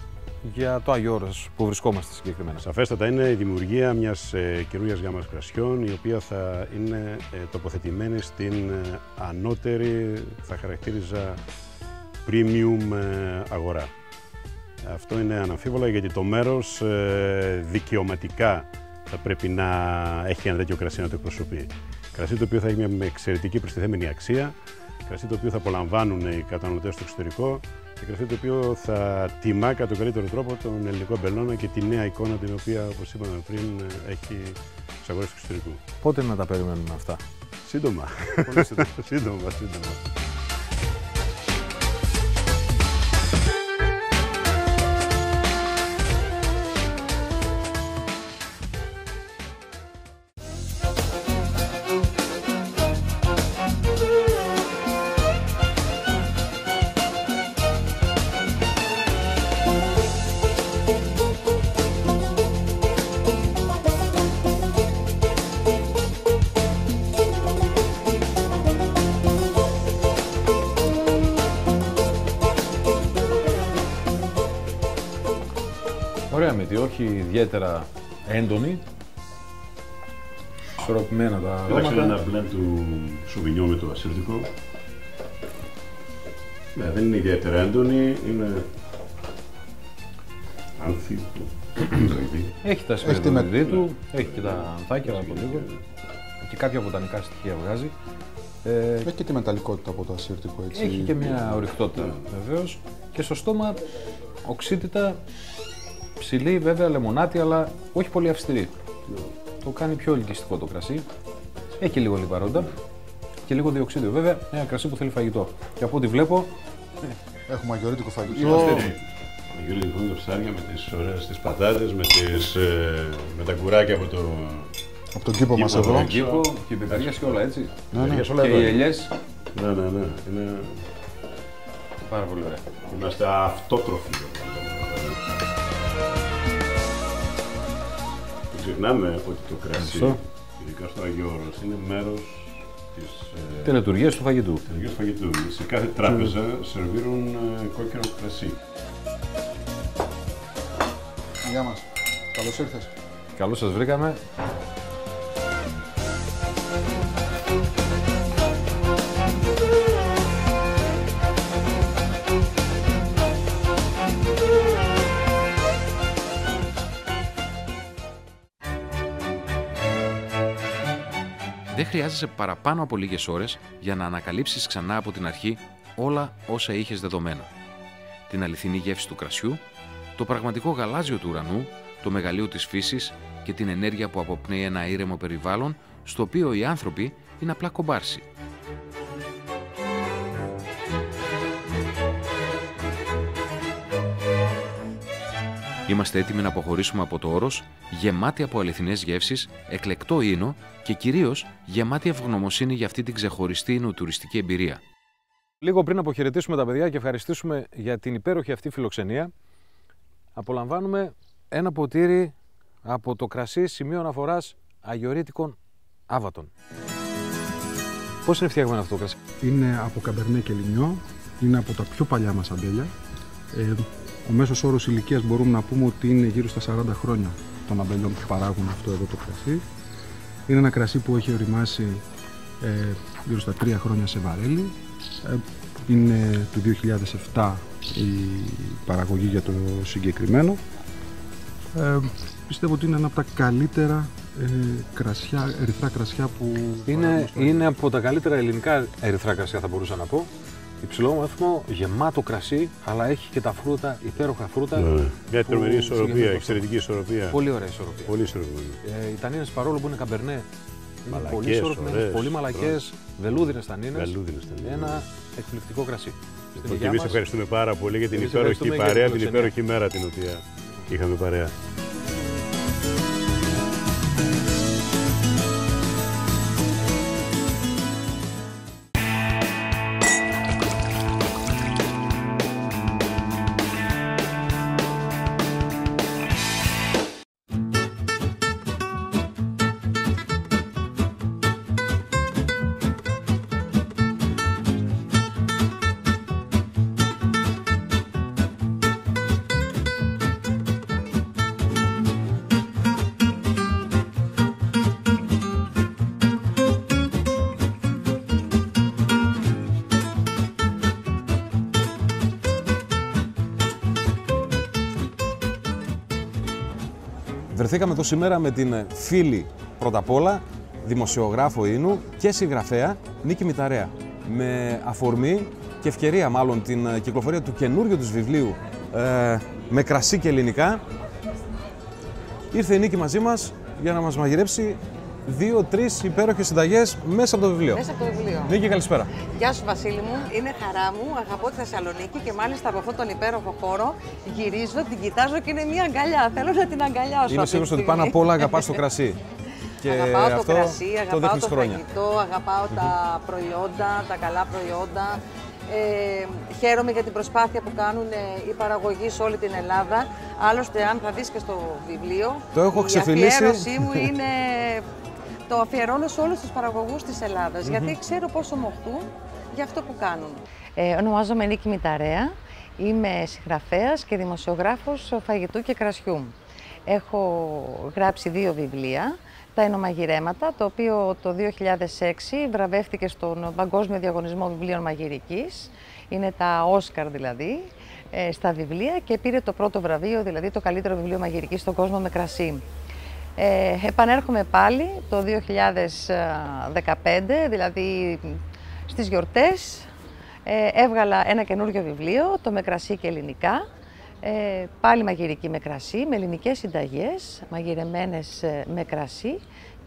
για το Άγιο Όρος που βρισκόμαστε συγκεκριμένα? Σαφέστατα είναι η δημιουργία μιας καινούριας γάμας κρασιών, η οποία θα είναι τοποθετημένη στην ανώτερη, θα χαρακτήριζα, premium αγορά. Αυτό είναι αναμφίβολα, γιατί το μέρος δικαιωματικά θα πρέπει να έχει ένα τέτοιο κρασί να το εκπροσωπεί. Κρασί το οποίο θα έχει μια εξαιρετική προστιθέμενη αξία, κρασί το οποίο θα απολαμβάνουν οι καταναλωτές στο εξωτερικό και κρασί το οποίο θα τιμά κατά τον καλύτερο τρόπο τον ελληνικό αμπελώνα και τη νέα εικόνα την οποία, όπως είπαμε πριν, έχει στις αγορές του εξωτερικού. Πότε να τα περιμένουμε αυτά? Σύντομα. Πολύ σύντομα. σύντομα. Ωραία μύτη, όχι ιδιαίτερα έντονη. Ισορροπημένα τα Κοίταξε, είναι αρώματα. ένα blend του σοβινιό με το ασύρτικο. Ναι, δεν είναι ιδιαίτερα έντονη, είναι άνθη. Έχει τα σπεριδοειδή του, έχει και τα ανθάκια από λίγο και κάποια βοτανικά στοιχεία βγάζει. Έχει και τη μεταλλικότητα από το ασύρτικο, έτσι. Έχει και μια ορυκτότητα βεβαίως και στο στόμα οξύτητα, ψηλή βέβαια, λεμονάτη, αλλά όχι πολύ αυστηρή. Το κάνει πιο ελκυστικό το κρασί. Έχει λίγο λιπαρόντα και λίγο διοξίδιο. Βέβαια, ένα κρασί που θέλει φαγητό. Και από ό,τι βλέπω, Έχουμε αγιορείτικο φαγητό. Γύρω λοιπόν τα ψάρια με τις ωραίες τις πατάτες, με τα κουράκια από το... Από τον κήπο μας εδώ. Τον κήπο και οι πεπεριές και όλα έτσι. όλα Και εδώ. οι ελιές. Ναι, είναι... Πάρα πολύ ωραία. Είμαστε αυτότροφοι. Δεν ξεχνάμε ότι το κρασί, ειδικά στο Αγιο Όρος, είναι μέρος της Τελετουργίες του φαγητού. τελικής φαγητού. Σε κάθε τράπεζα σερβίρουν κόκκινο κρασί. Γεια μας. Καλώς ήρθες. Καλώς σας βρήκαμε. Δεν χρειάζεσαι παραπάνω από λίγες ώρες για να ανακαλύψεις ξανά από την αρχή όλα όσα είχες δεδομένα. Την αληθινή γεύση του κρασιού, το πραγματικό γαλάζιο του ουρανού, το μεγαλείο της φύσης και την ενέργεια που αποπνέει ένα ήρεμο περιβάλλον στο οποίο οι άνθρωποι είναι απλά κομπάρσι. Είμαστε έτοιμοι να αποχωρήσουμε από το Όρος, γεμάτοι από αληθινές γεύσεις, εκλεκτό ίνο και κυρίως γεμάτοι ευγνωμοσύνη για αυτή την ξεχωριστή ινοτουριστική εμπειρία. Λίγο πριν αποχαιρετήσουμε τα παιδιά και ευχαριστήσουμε για την υπέροχη αυτή φιλοξενία, απολαμβάνουμε ένα ποτήρι από το κρασί σημείο αναφοράς αγιορείτικων Άβατων. Πώς είναι φτιαγμένο αυτό το κρασί? Είναι από καμπερνέ και λιμιό. Είναι από τα πιο παλιά μας αμπέλια. Ο μέσος όρος ηλικίας μπορούμε να πούμε ότι είναι γύρω στα 40 χρόνια των αμπελιών που παράγουν αυτό εδώ το κρασί. Είναι ένα κρασί που έχει οριμάσει γύρω στα 3 χρόνια σε βαρέλι. Είναι του 2007 η παραγωγή για το συγκεκριμένο. Πιστεύω ότι είναι ένα από τα καλύτερα κρασιά, ερυθρά κρασιά που Είναι από τα καλύτερα ελληνικά ερυθρά κρασιά, θα μπορούσα να πω. Υψηλόβαθμο, γεμάτο κρασί, αλλά έχει και τα φρούτα, υπέροχα φρούτα. Μια τρομερή ισορροπία, εξαιρετική ισορροπία. Πολύ ωραία ισορροπία. Πολύ ισορροπία. Οι τανίνες, παρόλο που είναι καμπερνέ, είναι Μαλακές, πολύ ισορροπημένες, ωραίες, πολύ μαλακές, βελούδινες τανίνες. Βελούδινες τανίνες. Ένα εκπληκτικό κρασί. Στην Και υγειά εμείς μας. ευχαριστούμε πάρα πολύ για την Εμείς υπέροχη ευχαριστούμε για παρέα, την την υπέροχη μέρα την οποία είχαμε παρέα. Βρεθήκαμε εδώ σήμερα με την φίλη πρώτα απ' όλα δημοσιογράφο Ίνου και συγγραφέα Νίκη Μηταρέα. Με αφορμή και ευκαιρία μάλλον την κυκλοφορία του καινούριου της βιβλίου με κρασί και ελληνικά, ήρθε η Νίκη μαζί μας για να μας μαγειρέψει 2-3 υπέροχες συνταγές μέσα από το βιβλίο. Μέσα από το βιβλίο. Νίκη, καλησπέρα. Γεια σου Βασίλη μου, είναι χαρά μου, αγαπώ τη Θεσσαλονίκη και μάλιστα από αυτόν τον υπέροχο χώρο γυρίζω, την κοιτάζω και είναι μια αγκαλιά, θέλω να την αγκαλιάσω. Είμαι σίγουρος ότι πάνω απ' όλα αγαπάς το κρασί. Και αγαπάω αυτό το κρασί, το αγαπάω δείχνεις το χρόνια. φαγητό, αγαπάω τα προϊόντα, τα καλά προϊόντα. Χαίρομαι για την προσπάθεια που κάνουν οι παραγωγοί σε όλη την Ελλάδα. Άλλωστε, αν θα δεις και στο βιβλίο, Το έχω η ξεφυλίσει. αφιέρωσή μου είναι... Το αφιερώνω σε όλους τους παραγωγούς της Ελλάδας, γιατί ξέρω πόσο μοχτούν για αυτό που κάνουν. Ονομάζομαι Νίκη Μηταρέα, είμαι συγγραφέας και δημοσιογράφος φαγητού και κρασιού. Έχω γράψει 2 βιβλία. τα ενομαγειρέματα, το οποίο το 2006 βραβεύτηκε στον Παγκόσμιο Διαγωνισμό Βιβλίων Μαγειρικής. Είναι τα Όσκαρ δηλαδή, στα βιβλία, και πήρε το πρώτο βραβείο, δηλαδή το καλύτερο βιβλίο μαγειρικής στον κόσμο με κρασί. Επανέρχομαι πάλι το 2015, δηλαδή στις γιορτές, έβγαλα ένα καινούργιο βιβλίο, το «Με κρασί και ελληνικά». Πάλι μαγειρική με κρασί, με ελληνικές συνταγές, μαγειρεμένες με κρασί,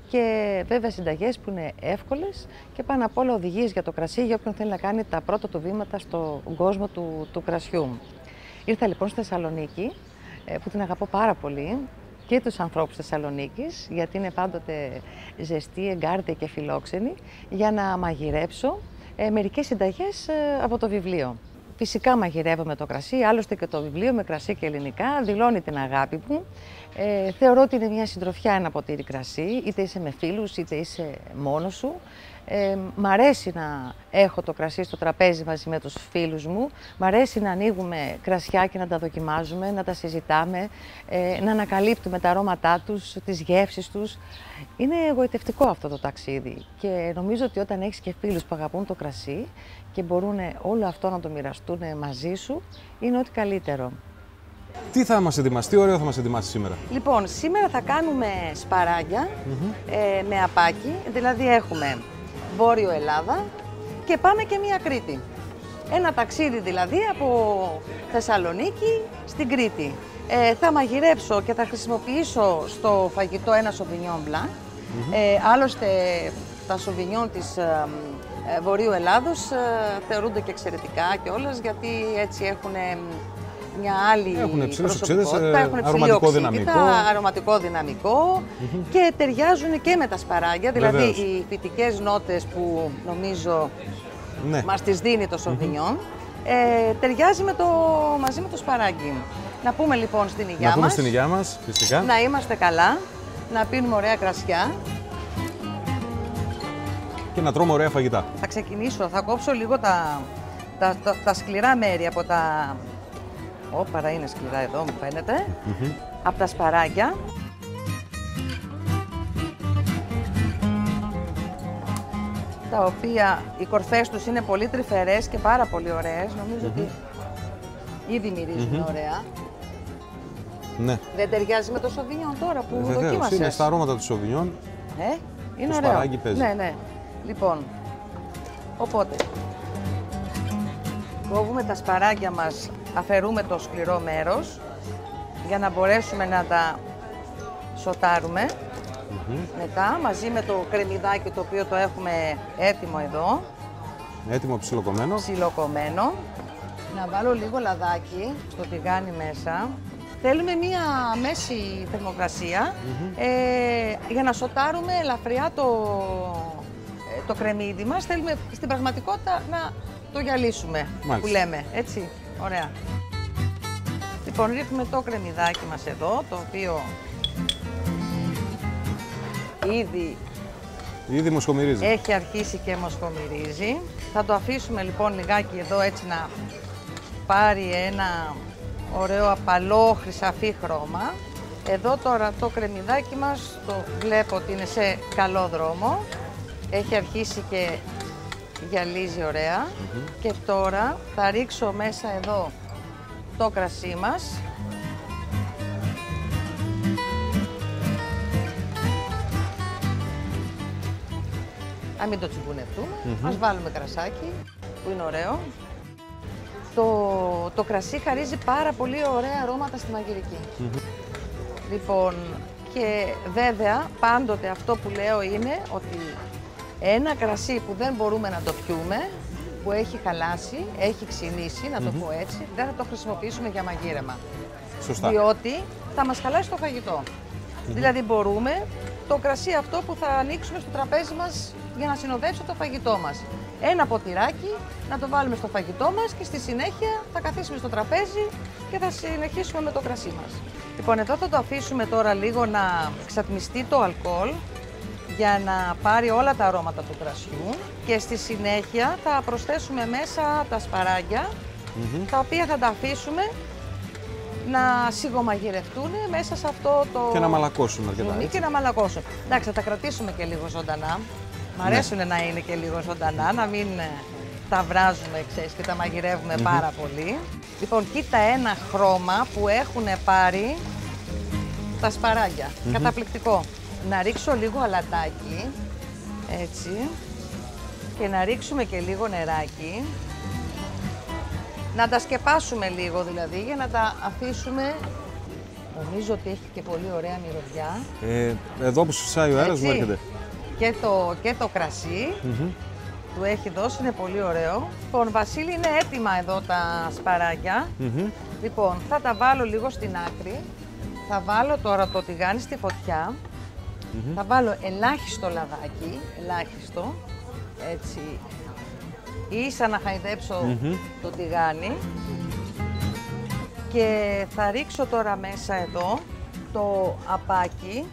και βέβαια συνταγές που είναι εύκολες και πάνω απ' όλα οδηγίες για το κρασί για όποιον θέλει να κάνει τα πρώτα του βήματα στον κόσμο του κρασιού. Ήρθα λοιπόν στη Θεσσαλονίκη, που την αγαπώ πάρα πολύ, και τους ανθρώπους της Θεσσαλονίκης, γιατί είναι πάντοτε ζεστοί, εγκάρδια και φιλόξενοι, για να μαγειρέψω μερικές συνταγές από το βιβλίο. Φυσικά μαγειρεύω με το κρασί, άλλωστε και το βιβλίο «Με κρασί και ελληνικά» δηλώνει την αγάπη μου. Θεωρώ ότι είναι μια συντροφιά ένα ποτήρι κρασί, είτε είσαι με φίλους είτε είσαι μόνος σου. Μ' αρέσει να έχω το κρασί στο τραπέζι μαζί με τους φίλους μου. Μ' αρέσει να ανοίγουμε κρασιά και να τα δοκιμάζουμε, να τα συζητάμε, να ανακαλύπτουμε τα αρώματά τους, τις γεύσεις τους. Είναι εγωιτευτικό αυτό το ταξίδι και νομίζω ότι όταν έχεις και φίλους που αγαπούν το κρασί και μπορούν όλο αυτό να το μοιραστούν μαζί σου, είναι ό,τι καλύτερο. Τι θα μας ετοιμάσει, τι ωραίο θα μας ετοιμάσει σήμερα? Λοιπόν, σήμερα θα κάνουμε σπαράγγια με απάκι, δηλαδή έχουμε Βόρειο Ελλάδα και πάμε και μία Κρήτη. Ένα ταξίδι δηλαδή από Θεσσαλονίκη στην Κρήτη. Θα μαγειρέψω και θα χρησιμοποιήσω στο φαγητό ένα Sauvignon Blanc. Άλλωστε τα Sauvignon της Βορείου Ελλάδος θεωρούνται και εξαιρετικά κιόλας, γιατί έτσι έχουν μια άλλη προσωπικότητα, έχουν αρωματικό δυναμικό. Αρωματικό δυναμικό και ταιριάζουν και με τα σπαράγγια, δηλαδή οι φυτικές νότες που νομίζω μας τις δίνει το Sauvignon, ταιριάζει μαζί με το σπαράγγι. Να πούμε λοιπόν στην υγειά μας. Να πούμε στην υγειά μας, φυσικά. Να είμαστε καλά, να πίνουμε ωραία κρασιά. Και να τρώμε ωραία φαγητά. Θα ξεκινήσω, θα κόψω λίγο τα σκληρά μέρη από τα... Παρά είναι σκληρά εδώ, μου φαίνεται. Από τα σπαράγγια. Τα οποία οι κορφές τους είναι πολύ τρυφερές και πάρα πολύ ωραίες. Νομίζω ότι ήδη μυρίζουν ωραία. Ναι. Δεν ταιριάζει με το Sauvignon τώρα που δοκίμασες? Είναι στα αρώματα του Sauvignon. Είναι το ωραίο. Σπαράγγι παίζει. Ναι. Λοιπόν, οπότε κόβουμε τα σπαράγγια μας, αφαιρούμε το σκληρό μέρος για να μπορέσουμε να τα σοτάρουμε. Μετά μαζί με το κρεμμυδάκι, το οποίο το έχουμε έτοιμο εδώ. Έτοιμο ψιλοκομμένο. Ψιλοκομμένο. Να βάλω λίγο λαδάκι στο τηγάνι μέσα. Θέλουμε μία μέση θερμοκρασία για να σοτάρουμε ελαφριά το κρεμμύδι μας. Θέλουμε στην πραγματικότητα να το γυαλίσουμε, που λέμε, έτσι, ωραία. Λοιπόν, ρίχνουμε το κρεμμυδάκι μας εδώ, το οποίο ήδη μοσχομυρίζει. Έχει αρχίσει και μοσχομυρίζει. Θα το αφήσουμε λοιπόν λιγάκι εδώ, έτσι να πάρει ένα ωραίο απαλό χρυσαφί χρώμα. Εδώ τώρα το κρεμμυδάκι μας το βλέπω ότι είναι σε καλό δρόμο. Έχει αρχίσει και γυαλίζει ωραία. Και τώρα θα ρίξω μέσα εδώ το κρασί μας. Να μην το τσιμπουνευτούμε. Ας βάλουμε κρασάκι, που είναι ωραίο. Το κρασί χαρίζει πάρα πολύ ωραία αρώματα στη μαγειρική. Λοιπόν, και βέβαια πάντοτε αυτό που λέω είναι ότι ένα κρασί που δεν μπορούμε να το πιούμε, που έχει χαλάσει, έχει ξυνήσει, να το πω έτσι, δεν θα το χρησιμοποιήσουμε για μαγείρεμα. Σωστά. Διότι θα μας χαλάσει το φαγητό. Δηλαδή μπορούμε το κρασί αυτό που θα ανοίξουμε στο τραπέζι μας για να συνοδεύσει το φαγητό μας. Ένα ποτηράκι να το βάλουμε στο φαγητό μας και στη συνέχεια θα καθίσουμε στο τραπέζι και θα συνεχίσουμε με το κρασί μας. Λοιπόν, εδώ θα το αφήσουμε τώρα λίγο να ξατμιστεί το αλκοόλ για να πάρει όλα τα αρώματα του κρασιού και στη συνέχεια θα προσθέσουμε μέσα τα σπαράγγια, τα οποία θα τα αφήσουμε να σιγομαγειρευτούν μέσα σε αυτό το... Και να μαλακώσουν αρκετά, ζουμί και να μαλακώσουν. Εντάξει, θα τα κρατήσουμε και λίγο ζωντανά. Μ' αρέσουν να είναι και λίγο ζωντανά, να μην τα βράζουμε, ξέρεις, και τα μαγειρεύουμε πάρα πολύ. Λοιπόν, κοίτα ένα χρώμα που έχουν πάρει τα σπαράγγια. Καταπληκτικό. Να ρίξω λίγο αλατάκι, έτσι, και να ρίξουμε και λίγο νεράκι. Να τα σκεπάσουμε λίγο δηλαδή, για να τα αφήσουμε. Νομίζω ότι έχει και πολύ ωραία μυρωδιά. Εδώ που σουσάει ο αέρας μου έρχεται. Και το κρασί του έχει δώσει, είναι πολύ ωραίο. Λοιπόν, Βασίλη, είναι έτοιμα εδώ τα σπαράγγια. Λοιπόν, θα τα βάλω λίγο στην άκρη. Θα βάλω τώρα το τηγάνι στη φωτιά. Θα βάλω ελάχιστο λαδάκι, ελάχιστο, έτσι, ίσα να χαϊδέψω το τηγάνι. Και θα ρίξω τώρα μέσα εδώ το απάκι,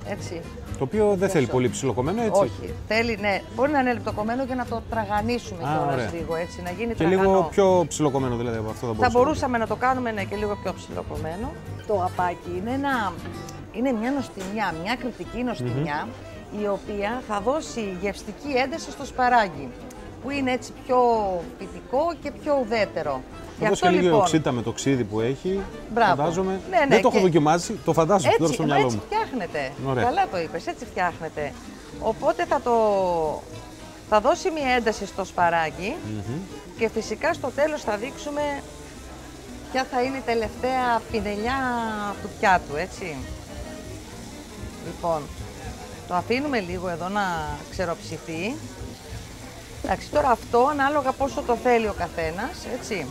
έτσι. Το οποίο δεν θέλει πολύ ψιλοκομμένο, έτσι. Όχι, θέλει, ναι, μπορεί να είναι λεπτοκομμένο και να το τραγανίσουμε κιόλας λίγο, έτσι, να γίνει και τραγανό. λίγο πιο ψιλοκομμένο δηλαδή από αυτό θα μπορούσαμε να το κάνουμε, ναι, και λίγο πιο ψιλοκομμένο. Το απάκι είναι μια νοστιμιά, μια κριτική νοστιμιά, η οποία θα δώσει γευστική ένταση στο σπαράγγι, που είναι έτσι πιο φυτικό και πιο ουδέτερο. Θα δώσει και λίγη οξύτα με το ξύδι που έχει. Μπράβο. Φαντάζομαι. Ναι, δεν το έχω δοκιμάσει, το φαντάζομαι τώρα στο μυαλό μου. Έτσι φτιάχνεται. Ωραία. Καλά το είπες, έτσι φτιάχνεται. Οπότε θα δώσει μια ένταση στο σπαράγγι και φυσικά στο τέλος θα δείξουμε ποια θα είναι η τελευταία πινελιά του πιάτου, έτσι. Λοιπόν, το αφήνουμε λίγο εδώ να ξεροψηθεί. Εντάξει, τώρα αυτό ανάλογα πόσο το θέλει ο καθένας, έτσι.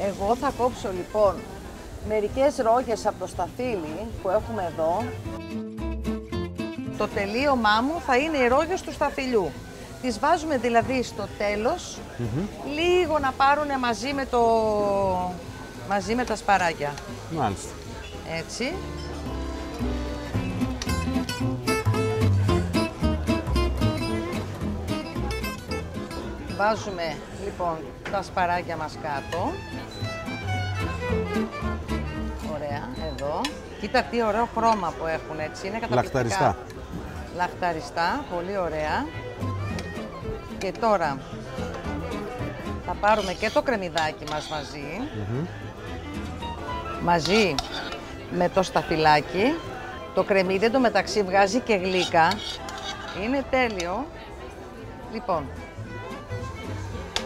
Εγώ θα κόψω λοιπόν μερικές ρόγες από το σταφύλι που έχουμε εδώ. Το τελείωμά μου θα είναι οι ρόγες του σταφυλιού. Τις βάζουμε δηλαδή στο τέλος, λίγο να πάρουν μαζί με τα σπαράγγια. Μάλιστα. Έτσι. Βάζουμε λοιπόν τα σπαράγγια μας κάτω. Ωραία, εδώ. Κοίτα τι ωραίο χρώμα που έχουν, έτσι, είναι καταπληκτικά. Λαχταριστά. Λαχταριστά, πολύ ωραία. Και τώρα θα πάρουμε και το κρεμμυδάκι μας μαζί. Μαζί με το σταφυλάκι. Το κρεμμύδι εντωμεταξύ βγάζει και γλύκα. Είναι τέλειο. Λοιπόν,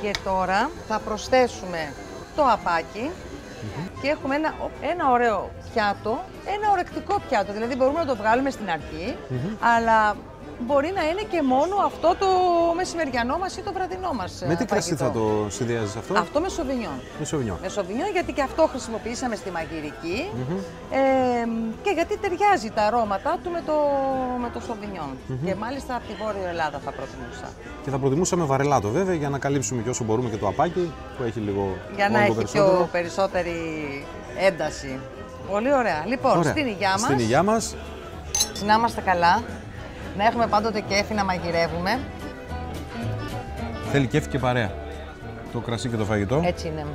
και τώρα θα προσθέσουμε το απάκι και έχουμε ένα ωραίο πιάτο, ένα ορεκτικό πιάτο, δηλαδή μπορούμε να το βγάλουμε στην αρχή, αλλά μπορεί να είναι και μόνο αυτό το μεσημεριανό μας ή το βραδινό μας. Με τι κρασί θα το συνδυάζεις αυτό? Αυτό με σοβινιόν. Με σοβινιόν. Με σοβινιόν, γιατί και αυτό χρησιμοποιήσαμε στη μαγειρική και γιατί ταιριάζει τα αρώματα του με το σοβινιόν. Και μάλιστα από τη Βόρεια Ελλάδα θα προτιμούσα. Και θα προτιμούσαμε βαρελάτο βέβαια, για να καλύψουμε και όσο μπορούμε και το απάκι που έχει λίγο. Για να έχει πιο περισσότερη ένταση. Πολύ ωραία. Λοιπόν, ωραία. Στην υγειά μας. Να είμαστε καλά. Να έχουμε πάντοτε κέφι να μαγειρεύουμε. Θέλει κέφι και παρέα. Το κρασί και το φαγητό. Έτσι είναι.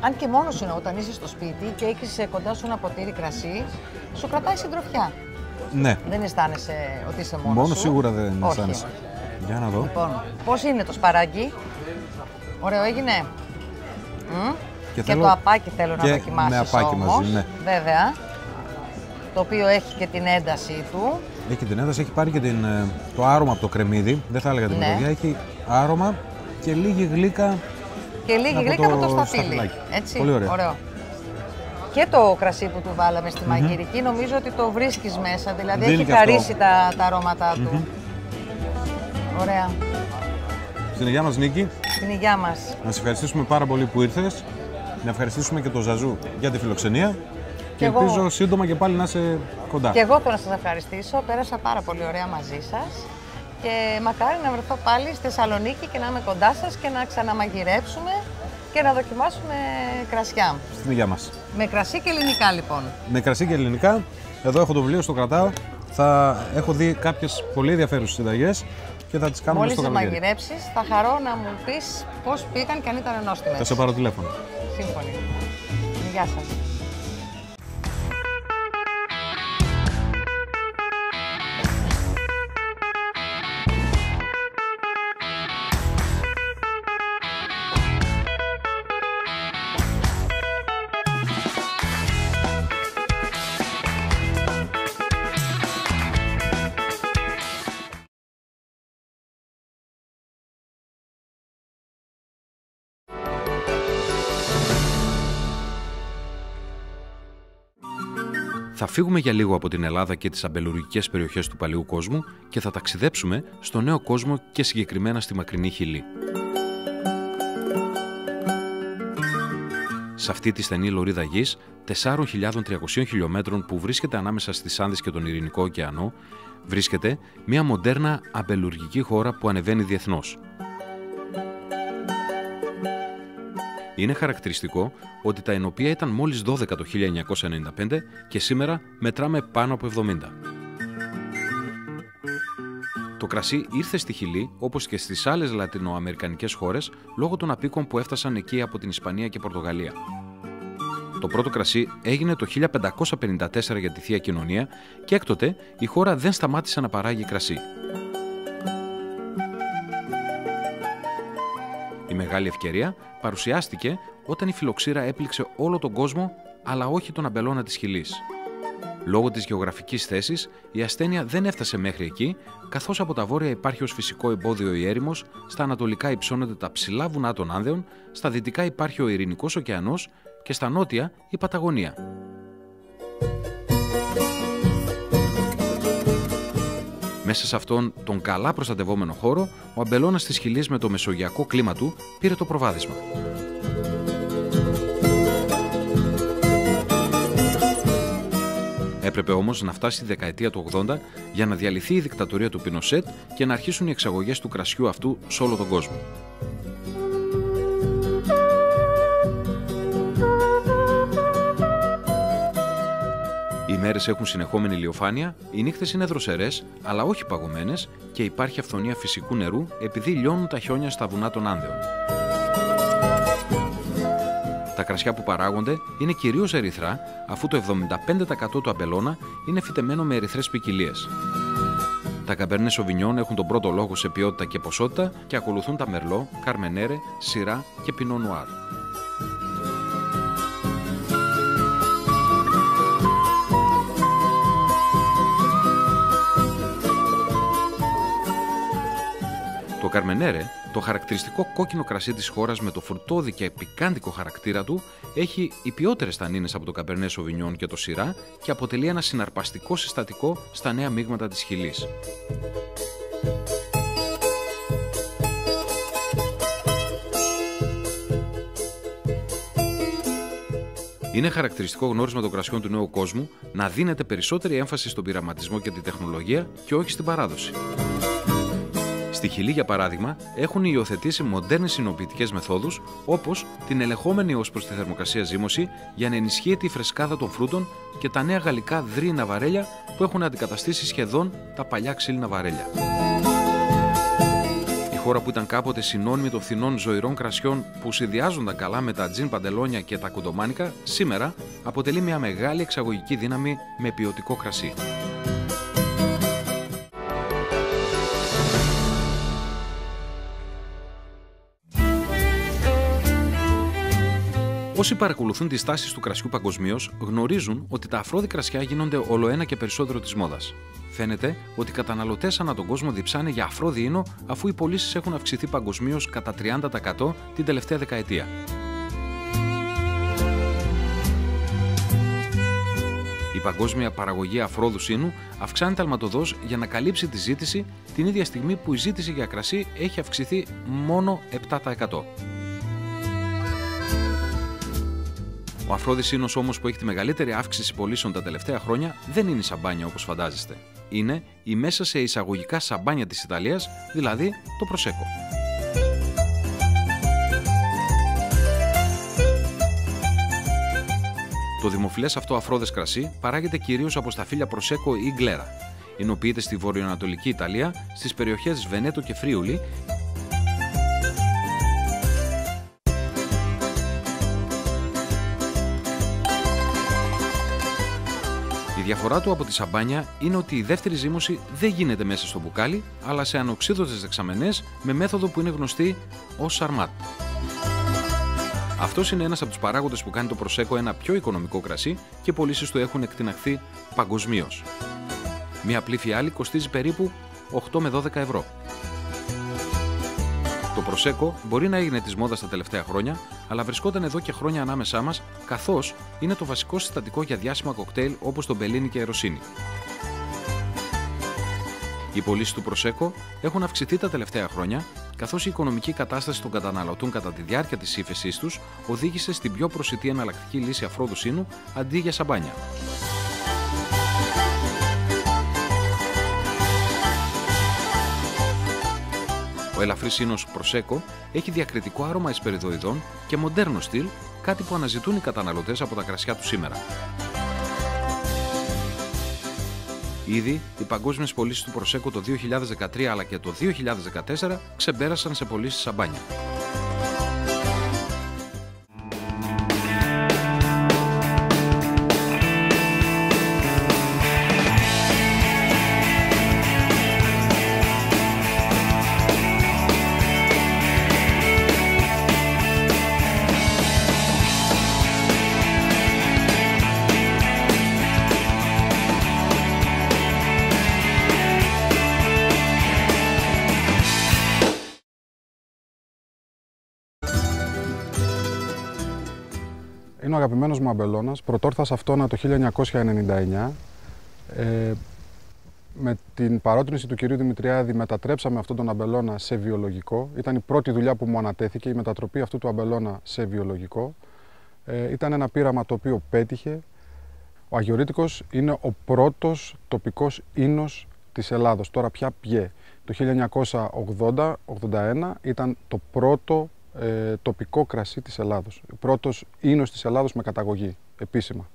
Αν και μόνος σου όταν είσαι στο σπίτι και έχεις κοντά σου ένα ποτήρι κρασί, σου κρατάει συντροφιά. Ναι. Δεν αισθάνεσαι ότι είσαι μόνος Μόνο σου. σίγουρα δεν αισθάνεσαι. Για να δω. Λοιπόν, πώς είναι το σπαράγγι? Ωραίο έγινε. Και το απάκι θέλω να δοκιμάσεις με απάκι όμως, μαζί, ναι. βέβαια. Το οποίο έχει και την ένταση του. Έχει την ένταση, έχει πάρει και το άρωμα από το κρεμμύδι. Δεν θα έλεγα την μυρωδιά. Έχει άρωμα και λίγη γλύκα. Και λίγη γλύκα από το σταφύλι. Έτσι. Πολύ ωραίο. Και το κρασί που του βάλαμε στη μαγειρική, νομίζω ότι το βρίσκεις μέσα. Δηλαδή έχει χαρίσει τα αρώματά του. Ωραία. Στην υγειά μας, Νίκη. Στην υγειά μας. Να σε ευχαριστήσουμε πάρα πολύ που ήρθες. Να ευχαριστήσουμε και τον Ζαζού για τη φιλοξενία. Και ελπίζω σύντομα και πάλι να είσαι κοντά. Και εγώ θέλω να σας ευχαριστήσω. Πέρασα πάρα πολύ ωραία μαζί σας. Και μακάρι να βρεθώ πάλι στη Θεσσαλονίκη και να είμαι κοντά σας και να ξαναμαγειρέψουμε και να δοκιμάσουμε κρασιά. Στην υγειά μας. Με κρασί και ελληνικά λοιπόν. Με κρασί και ελληνικά. Εδώ έχω το βιβλίο, στο κρατάω. Έχω δει κάποιες πολύ ενδιαφέρουσες συνταγές και θα τις κάνουμε στο καλοκαίρι. Μόλις μαγειρέψεις, θα χαρώ να μου πεις πώς πήγαν και αν ήταν νόστιμες. Θα σε πάρω τηλέφωνο. Σύμφωνοι. Γεια σας. Θα φύγουμε για λίγο από την Ελλάδα και τις αμπελουργικές περιοχές του παλαιού κόσμου και θα ταξιδέψουμε στο νέο κόσμο και συγκεκριμένα στη μακρινή Χιλή. Σε αυτή τη στενή λωρίδα γης, 4.300 χιλιόμετρων που βρίσκεται ανάμεσα στις Άνδες και τον Ειρηνικό ωκεανό, βρίσκεται μια μοντέρνα αμπελουργική χώρα που ανεβαίνει διεθνώς. Είναι χαρακτηριστικό ότι τα ενοπία ήταν μόλις 12 το 1995 και σήμερα μετράμε πάνω από 70. Το κρασί ήρθε στη Χιλή, όπως και στις άλλες λατινοαμερικανικές χώρες, λόγω των απίκων που έφτασαν εκεί από την Ισπανία και Πορτογαλία. Το πρώτο κρασί έγινε το 1554 για τη Θεία Κοινωνία και έκτοτε η χώρα δεν σταμάτησε να παράγει κρασί. Η μεγάλη ευκαιρία παρουσιάστηκε όταν η φιλοξήρα έπληξε όλο τον κόσμο, αλλά όχι τον αμπελώνα της Χιλής. Λόγω της γεωγραφικής θέσης, η ασθένεια δεν έφτασε μέχρι εκεί, καθώς από τα βόρεια υπάρχει ως φυσικό εμπόδιο η έρημος, στα ανατολικά υψώνονται τα ψηλά βουνά των Άνδεων, στα δυτικά υπάρχει ο Ειρηνικός ωκεανός και στα νότια η Παταγωνία. Μέσα σε αυτόν τον καλά προστατευόμενο χώρο, ο αμπελώνας της Χιλής με το μεσογειακό κλίμα του πήρε το προβάδισμα. Έπρεπε όμως να φτάσει τη δεκαετία του 80 για να διαλυθεί η δικτατορία του Πινοσέτ και να αρχίσουν οι εξαγωγές του κρασιού αυτού σε όλο τον κόσμο. Οι μέρες έχουν συνεχόμενη ηλιοφάνεια, οι νύχτες είναι δροσερές, αλλά όχι παγωμένες και υπάρχει αυθονία φυσικού νερού επειδή λιώνουν τα χιόνια στα βουνά των Άνδεων. Τα κρασιά που παράγονται είναι κυρίως ερυθρά, αφού το 75% του αμπελώνα είναι φυτεμένο με ερυθρές ποικιλίες. Τα Cabernet Sauvignon έχουν τον πρώτο λόγο σε ποιότητα και ποσότητα και ακολουθούν τα Merlot, Carmenere, Syrah και Pinot Noir. Το Carmenere, το χαρακτηριστικό κόκκινο κρασί της χώρας με το φρουτώδη και πικάντικο χαρακτήρα του, έχει υπιότερες τανίνες από το Cabernet Sauvignon και το Syrah και αποτελεί ένα συναρπαστικό συστατικό στα νέα μείγματα της Χιλής. Είναι χαρακτηριστικό γνώρισμα των κρασιών του νέου κόσμου να δίνεται περισσότερη έμφαση στον πειραματισμό και την τεχνολογία και όχι στην παράδοση. Στη Χιλή, για παράδειγμα, έχουν υιοθετήσει μοντέρνες υνοποιητικές μεθόδους, όπως την ελεγχόμενη ως προς τη θερμοκρασία ζύμωση για να ενισχύεται η φρεσκάδα των φρούτων και τα νέα γαλλικά δρύινα βαρέλια που έχουν αντικαταστήσει σχεδόν τα παλιά ξύλινα βαρέλια. Η χώρα που ήταν κάποτε συνώνυμη των φθηνών ζωηρών κρασιών που συνδυάζονταν καλά με τα τζιν παντελόνια και τα κουντομάνικα, σήμερα αποτελεί μια μεγάλη εξαγωγική δύναμη με ποιοτικό κρασί. Όσοι παρακολουθούν τις τάσεις του κρασιού παγκοσμίως γνωρίζουν ότι τα αφρόδη κρασιά γίνονται ολοένα και περισσότερο της μόδας. Φαίνεται ότι οι καταναλωτές ανά τον κόσμο διψάνε για αφρόδη ίνο, αφού οι πωλήσεις έχουν αυξηθεί παγκοσμίως κατά 30% την τελευταία δεκαετία. Η παγκόσμια παραγωγή αφρόδου ίνου αυξάνεται αλματωδώς για να καλύψει τη ζήτηση, την ίδια στιγμή που η ζήτηση για κρασί έχει αυξηθεί μόνο 7%. Ο αφρόδης ίνος όμως που έχει τη μεγαλύτερη αύξηση πωλήσεων τα τελευταία χρόνια δεν είναι η σαμπάνια όπως φαντάζεστε. Είναι η μέσα σε εισαγωγικά σαμπάνια της Ιταλίας, δηλαδή το Prosecco. Το δημοφιλές αυτό αφρόδες κρασί παράγεται κυρίως από σταφύλια Prosecco ή Glera. Ενοποιείται στη βορειοανατολική Ιταλία, στις περιοχές Βενέτο και Φρίουλη. Η διαφορά του από τη σαμπάνια είναι ότι η δεύτερη ζύμωση δεν γίνεται μέσα στο μπουκάλι, αλλά σε ανοξίδωτες δεξαμενές με μέθοδο που είναι γνωστή ως σαρμάτ. Αυτός είναι ένας από τους παράγοντες που κάνει το Prosecco ένα πιο οικονομικό κρασί και οι πωλήσεις του έχουν εκτιναχθεί παγκοσμίως. Μία απλή φιάλη κοστίζει περίπου 8 με 12 ευρώ. Το Prosecco μπορεί να έγινε της μόδας τα τελευταία χρόνια, αλλά βρισκόταν εδώ και χρόνια ανάμεσά μας, καθώς είναι το βασικό συστατικό για διάσημα κοκτέιλ όπως το Μπελίνι και Ρωσίνι. Οι πωλήσεις του Προσέκο έχουν αυξηθεί τα τελευταία χρόνια, καθώς η οικονομική κατάσταση των καταναλωτών κατά τη διάρκεια της ύφεσής τους οδήγησε στην πιο προσιτή εναλλακτική λύση αφρόδου ίνου αντί για σαμπάνια. Ο ελαφρύς ίνος Προσέκο έχει διακριτικό άρωμα εσπεριδοειδών και μοντέρνο στυλ, κάτι που αναζητούν οι καταναλωτές από τα κρασιά του σήμερα. Ήδη, οι παγκόσμιες πωλήσεις του Προσέκο το 2013 αλλά και το 2014 ξεπέρασαν σε πωλήσεις σαμπάνια. Είναι ο αγαπημένος μου αμπελώνας. Πρωτόρθα σε αυτόνα το 1999. Με την παρότρινση του κυρίου Δημητριάδη μετατρέψαμε αυτόν τον αμπελώνα σε βιολογικό. Ήταν η πρώτη δουλειά που μου ανατέθηκε, η μετατροπή αυτού του αμπελώνα σε βιολογικό. Ήταν ένα πείραμα το οποίο πέτυχε. Ο Αγιορείτικος είναι ο πρώτος τοπικός ίνος της Ελλάδος. Τώρα πια πιέ. Το 1980-81 ήταν το πρώτο τοπικό κρασί της Ελλάδος. Ο πρώτος ίνος της Ελλάδος με καταγωγή, επίσημα.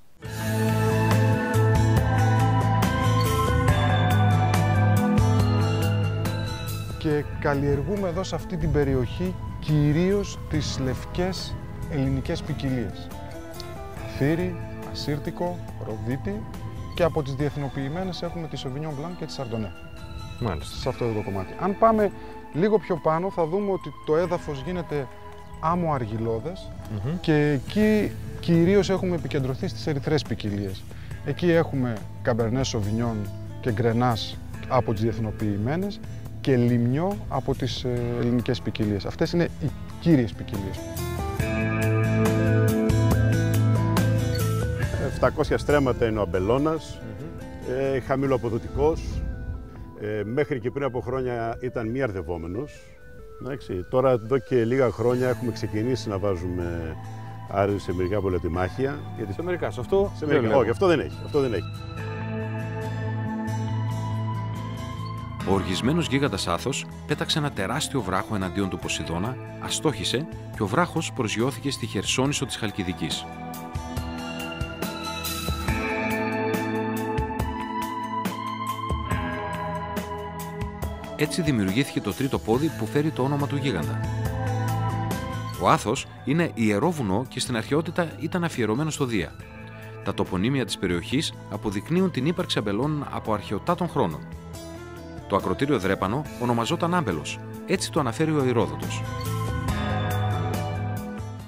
Και καλλιεργούμε εδώ σε αυτή την περιοχή κυρίως τις λευκές ελληνικές ποικιλίες. Θήρι, ασύρτικο, ροδίτη και από τις διεθνοποιημένες έχουμε τη Sauvignon Blanc και τη Chardonnay. Μάλιστα. Σε αυτό το κομμάτι. Αν πάμε λίγο πιο πάνω θα δούμε ότι το έδαφος γίνεται άμμο αργυλώδες και εκεί κυρίως έχουμε επικεντρωθεί στις ερυθρές ποικιλίες. Εκεί έχουμε Cabernet Sauvignon και Grenache από τις διεθνοποιημένες και Λιμιό από τις ελληνικές ποικιλίες. Αυτές είναι οι κύριες ποικιλίες. 700 στρέμματα είναι ο αμπελώνας, χαμηλοαποδοτικός. Μέχρι και πριν από χρόνια ήταν μη αρδευόμενος. Τώρα εδώ και λίγα χρόνια έχουμε ξεκινήσει να βάζουμε άρδευση σε μερικά πολετιμάχια. Σε μερικά, σε αυτό σε μερικά. Όχι, αυτό δεν έχει. Ο οργισμένος γίγαντας Άθος πέταξε ένα τεράστιο βράχο εναντίον του Ποσειδώνα, αστόχησε και ο βράχος προσγειώθηκε στη Χερσόνησο της Χαλκιδικής. Έτσι δημιουργήθηκε το τρίτο πόδι που φέρει το όνομα του γίγαντα. Ο Άθος είναι ιερό βουνό και στην αρχαιότητα ήταν αφιερωμένο στο Δία. Τα τοπονύμια της περιοχής αποδεικνύουν την ύπαρξη αμπελώνων από αρχαιοτάτων χρόνων. Το ακροτήριο Δρέπανο ονομαζόταν Άμπελος, έτσι το αναφέρει ο Ηρόδοτος.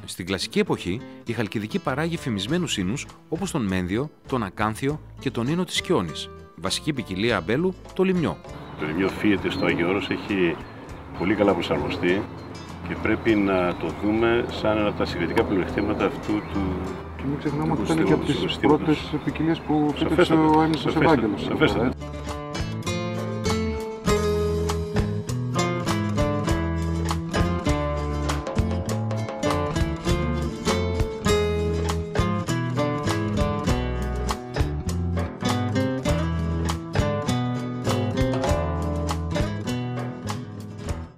Στην κλασική εποχή, η Χαλκιδική παράγει φημισμένους ίνους όπως τον Μένδιο, τον Ακάνθιο και τον ίνο της Κιόνης. Βασική ποικιλία αμπέλου, το Λιμιό. Το Λιμιό φύεται στο Άγιο Όρος, έχει πολύ καλά προσαρμοστεί και πρέπει να το δούμε σαν ένα από τα συγκριτικά πλεονεκτήματα αυτού του. Και μην ξεχνάμε ότι ήταν και από τις πρώτες ποικιλίες που φύτεψε ο Έμνησος Ευάγγελος.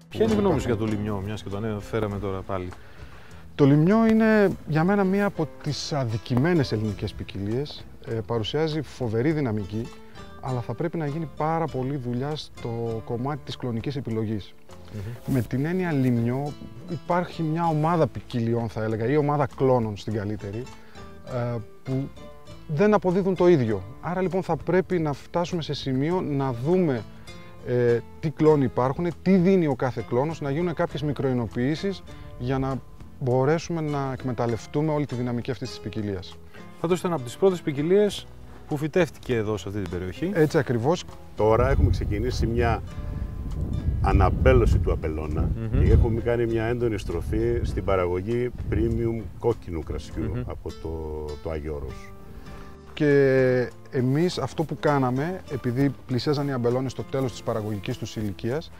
Ποια είναι η γνώμη σου για το Λιμιό, μιας και το ανέφεραμε τώρα πάλι? Το Λιμιό είναι για μένα μία από τις αδικημένες ελληνικές ποικιλίες. Παρουσιάζει φοβερή δυναμική, αλλά θα πρέπει να γίνει πάρα πολλή δουλειά στο κομμάτι της κλονικής επιλογής. Με την έννοια Λιμιό υπάρχει μια ομάδα ποικιλιών, θα έλεγα, ή ομάδα κλώνων στην καλύτερη, που δεν αποδίδουν το ίδιο. Άρα λοιπόν θα πρέπει να φτάσουμε σε σημείο να δούμε τι κλόνοι υπάρχουν, τι δίνει ο κάθε κλόνος, να γίνουν κάποιες μικροεινοποιήσεις για να μπορέσουμε να εκμεταλλευτούμε όλη τη δυναμική αυτής της ποικιλίας. Πάντως ήταν από τις πρώτες ποικιλίες που φυτεύτηκε εδώ σε αυτή την περιοχή. Έτσι ακριβώς. Τώρα έχουμε ξεκινήσει μια αναμπέλωση του αμπελώνα και έχουμε κάνει μια έντονη στροφή στην παραγωγή premium κόκκινου κρασιού από το Άγιο Όρος. Και εμείς αυτό που κάναμε, επειδή πλησίαζαν οι αμπελώνες στο τέλος της παραγωγικής τους ηλικίας,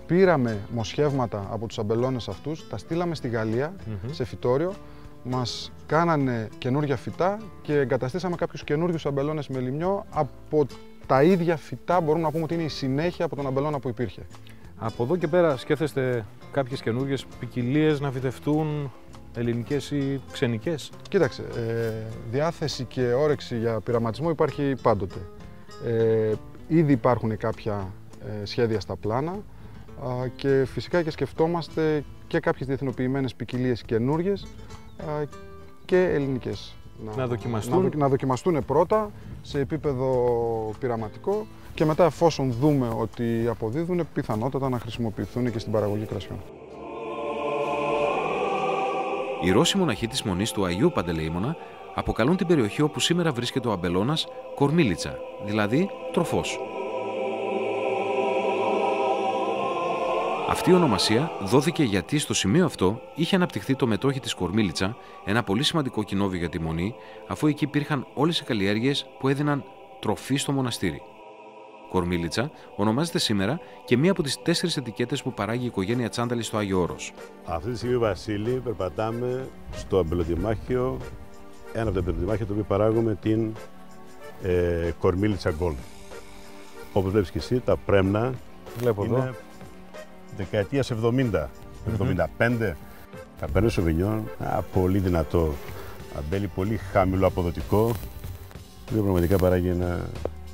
πήραμε μοσχεύματα από τους αμπελώνες αυτούς, τα στείλαμε στη Γαλλία, σε φυτόριο, μας κάνανε καινούργια φυτά και εγκαταστήσαμε κάποιους καινούριους αμπελώνες με λιμνιό από τα ίδια φυτά. Μπορούμε να πούμε ότι είναι η συνέχεια από τον αμπελώνα που υπήρχε. Από εδώ και πέρα σκέφτεστε κάποιες καινούργιες ποικιλίες να φυτευτούν, ελληνικές ή ξενικές? Κοίταξε, διάθεση και όρεξη για πειραματισμό υπάρχει πάντοτε. Ήδη υπάρχουν κάποια σχέδια στα πλάνα και φυσικά και σκεφτόμαστε και κάποιες διεθνοποιημένες ποικιλίες καινούργιες και ελληνικές. Να δοκιμαστούν πρώτα σε επίπεδο πειραματικό και μετά, εφόσον δούμε ότι αποδίδουν, πιθανότατα να χρησιμοποιηθούν και στην παραγωγή κρασιών. Οι Ρώσοι μοναχοί της Μονής του Αγίου Παντελεήμωνα αποκαλούν την περιοχή όπου σήμερα βρίσκεται ο αμπελώνας Κορμίλιτσα, δηλαδή τροφός. Αυτή η ονομασία δόθηκε γιατί στο σημείο αυτό είχε αναπτυχθεί το μετόχι της Κορμίλιτσα, ένα πολύ σημαντικό κοινόβιο για τη Μονή, αφού εκεί υπήρχαν όλες οι καλλιέργειες που έδιναν τροφή στο μοναστήρι. Κορμίλιτσα ονομάζεται σήμερα και μία από τις 4 ετικέτες που παράγει η οικογένεια Τσάνταλη στο Άγιο Όρος. Αυτή τη στιγμή, Βασίλη, περπατάμε στο αμπελοτιμάχιο, ένα από τα αμπελοτιμάχια το οποίο παράγουμε την Κορμίλιτσα Gold. Όπως βλέπεις και εσύ, τα πρέμνα είναι δεκαετίας 70, 75. Καπέρνε Σοβινιόν, πολύ δυνατό αμπέλι, πολύ χαμηλό αποδοτικό. Το πραγματικά παράγει ένα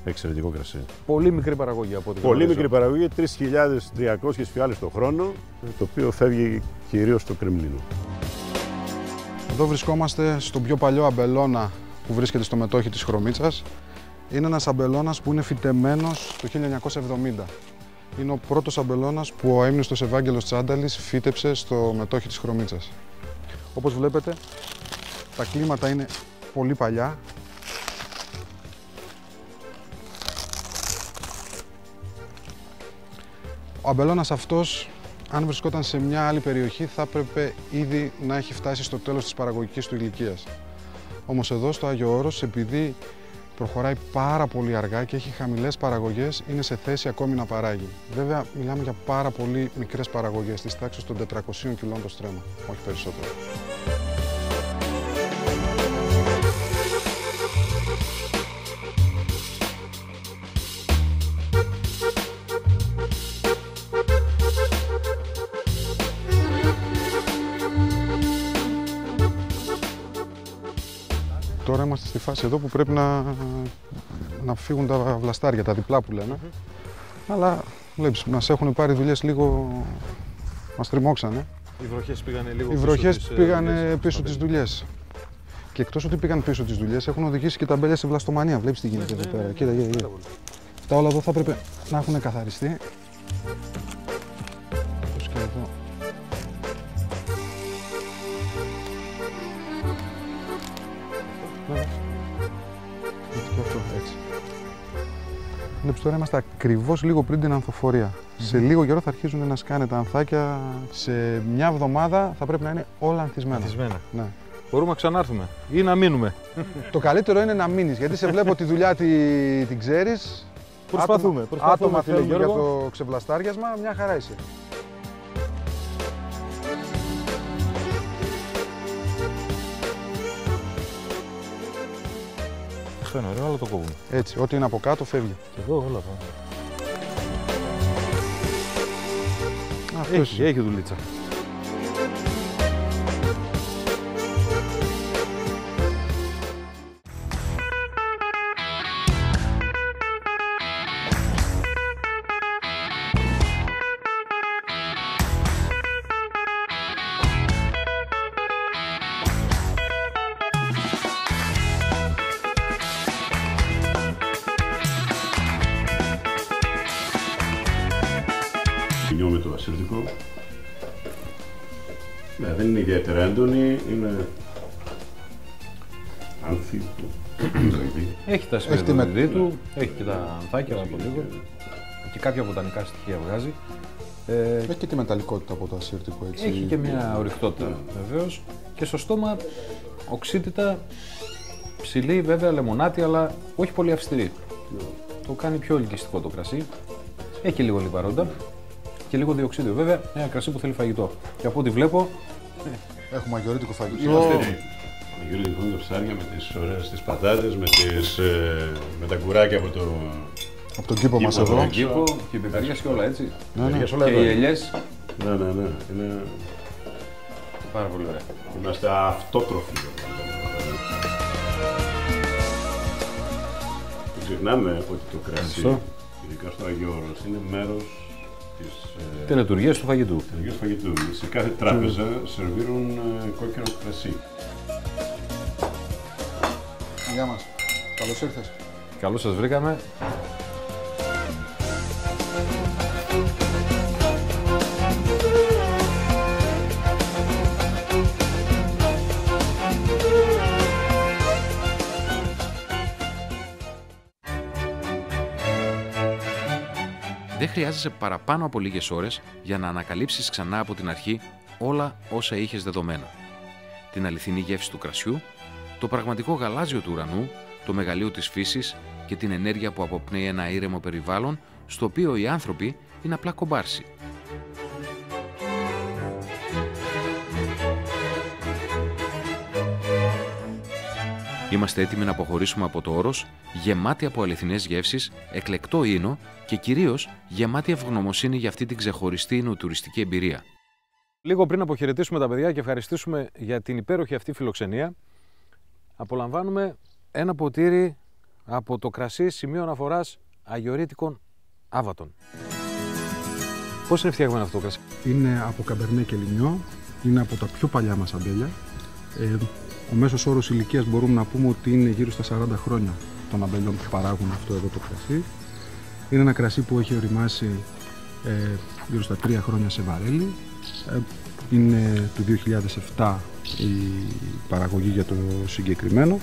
εξαιρετικό κρασί. Πολύ μικρή παραγωγή από ό,τι Πολύ μικρή παραγωγή, 3.300 φιάλες το χρόνο, το οποίο φεύγει κυρίως στο Κρεμλίνο. Εδώ βρισκόμαστε στον πιο παλιό αμπελώνα που βρίσκεται στο μετόχι της Χρωμίτσας. Είναι ένας αμπελώνας που είναι φυτεμένος το 1970. Είναι ο πρώτος αμπελώνας που ο αείμνηστος Ευάγγελος Τσάνταλης φύτεψε στο μετόχι της Χρωμίτσας. Όπως βλέπετε, τα κλίματα είναι πολύ παλιά. Ο αμπελώνας αυτός, αν βρισκόταν σε μια άλλη περιοχή, θα έπρεπε ήδη να έχει φτάσει στο τέλος της παραγωγικής του ηλικίας. Όμως εδώ στο Άγιο Όρος, επειδή προχωράει πάρα πολύ αργά και έχει χαμηλές παραγωγές, είναι σε θέση ακόμη να παράγει. Βέβαια, μιλάμε για πάρα πολύ μικρές παραγωγές, της τάξης των 400 κιλών το στρέμμα, όχι περισσότερο. Τώρα είμαστε στη φάση εδώ που πρέπει να φύγουν τα βλαστάρια, τα διπλά που λέμε. Αλλά βλέπεις, μας έχουν πάρει δουλειές λίγο, μας τριμώξανε. Οι βροχές πήγανε λίγο πίσω τις δουλειές. Και εκτός ότι πήγαν πίσω τις δουλειές, έχουν οδηγήσει και τα αμπέλια σε βλαστομανία. Βλέπεις τι γίνεται εδώ πέρα. Κοίτα. Τα όλα εδώ θα πρέπει να έχουν καθαριστεί. Όπως και εδώ. Και αυτό, έτσι. Βλέπεις, τώρα είμαστε ακριβώς λίγο πριν την ανθοφορία. Σε λίγο καιρό θα αρχίζουν να σκάνε τα ανθάκια. Σε μια εβδομάδα θα πρέπει να είναι όλα ανθισμένα. Ναι. Μπορούμε να ξανάρθουμε ή να μείνουμε. Το καλύτερο είναι να μείνεις, γιατί σε βλέπω τη δουλειά την ξέρεις. Προσπαθούμε. Άτομα θέλουν για το ξεβλαστάριασμα, μια χαρά είσαι. Αυτό είναι ωραίο, αλλά το κόβουμε. Έτσι, ό,τι είναι από κάτω φεύγει. Και εδώ όλα πάμε. Έχει δουλίτσα. Με το ασύρτικο. Ναι, δεν είναι ιδιαίτερα έντονη, είναι άνθη. Έχει τα σπιρτονιδί του, έχει και τα ανθάκια από λίγο και κάποια βοτανικά στοιχεία βγάζει. Έχει και τη μεταλλικότητα από το ασύρτικο, έτσι. Έχει και μια ορυκτότητα βεβαίως. Και στο στόμα οξύτητα ψηλή, βέβαια, λεμονάτη, αλλά όχι πολύ αυστηρή. Το κάνει πιο ελκυστικό το κρασί. Έχει λίγο λιπαρόντα και λίγο διοξείδιο. Βέβαια, ένα κρασί που θέλει φαγητό. Και από ό,τι βλέπω. Έχουμε αγιορείτικο φαγητό. Αγιορείτικο είναι τα ψάρια με τις ωραίες τις πατάτες, με τα κουράκια από τον κήπο μας εδώ. Τον κήπο και οι πεπεριές και όλα, έτσι. Ναι. Και οι ελιές. Ναι. Είναι πάρα πολύ ωραία. Είμαστε αυτότροφοι. Δεν ξεχνάμε ότι το κρασί, ειδικά στο Αγίο Όρος, είναι μέρος της λειτουργίας του φαγητού. Σε κάθε τράπεζα σερβίρουν κόκκινο κρασί. Γεια μας. Καλώς ήρθες. Καλώς σας βρήκαμε. Δεν χρειάζεσαι παραπάνω από λίγες ώρες για να ανακαλύψεις ξανά από την αρχή όλα όσα είχες δεδομένα. Την αληθινή γεύση του κρασιού, το πραγματικό γαλάζιο του ουρανού, το μεγαλείο της φύσης και την ενέργεια που αποπνέει ένα ήρεμο περιβάλλον, στο οποίο οι άνθρωποι είναι απλά κομπάρσι. Είμαστε έτοιμοι να αποχωρήσουμε από το Όρος, γεμάτοι από αληθινές γεύσεις, εκλεκτό ίνο και κυρίως γεμάτοι ευγνωμοσύνη για αυτή την ξεχωριστή νοοτουριστική εμπειρία. Λίγο πριν αποχαιρετήσουμε τα παιδιά και ευχαριστήσουμε για την υπέροχη αυτή φιλοξενία, απολαμβάνουμε ένα ποτήρι από το κρασί σημείο αναφοράς αγιορείτικων Άβατων. Πώς είναι φτιαγμένο αυτό το κρασί? Είναι από Καμπερνέ και Λινιό, είναι από τα πιο παλιά μας αμπέλια. Ο μέσος όρος ηλικίας μπορούμε να πούμε ότι είναι γύρω στα 40 χρόνια των αμπελιών που παράγουν αυτό εδώ το κρασί. Είναι ένα κρασί που έχει οριμάσει γύρω στα 3 χρόνια σε βαρέλι. Είναι του 2007 η παραγωγή για το συγκεκριμένο.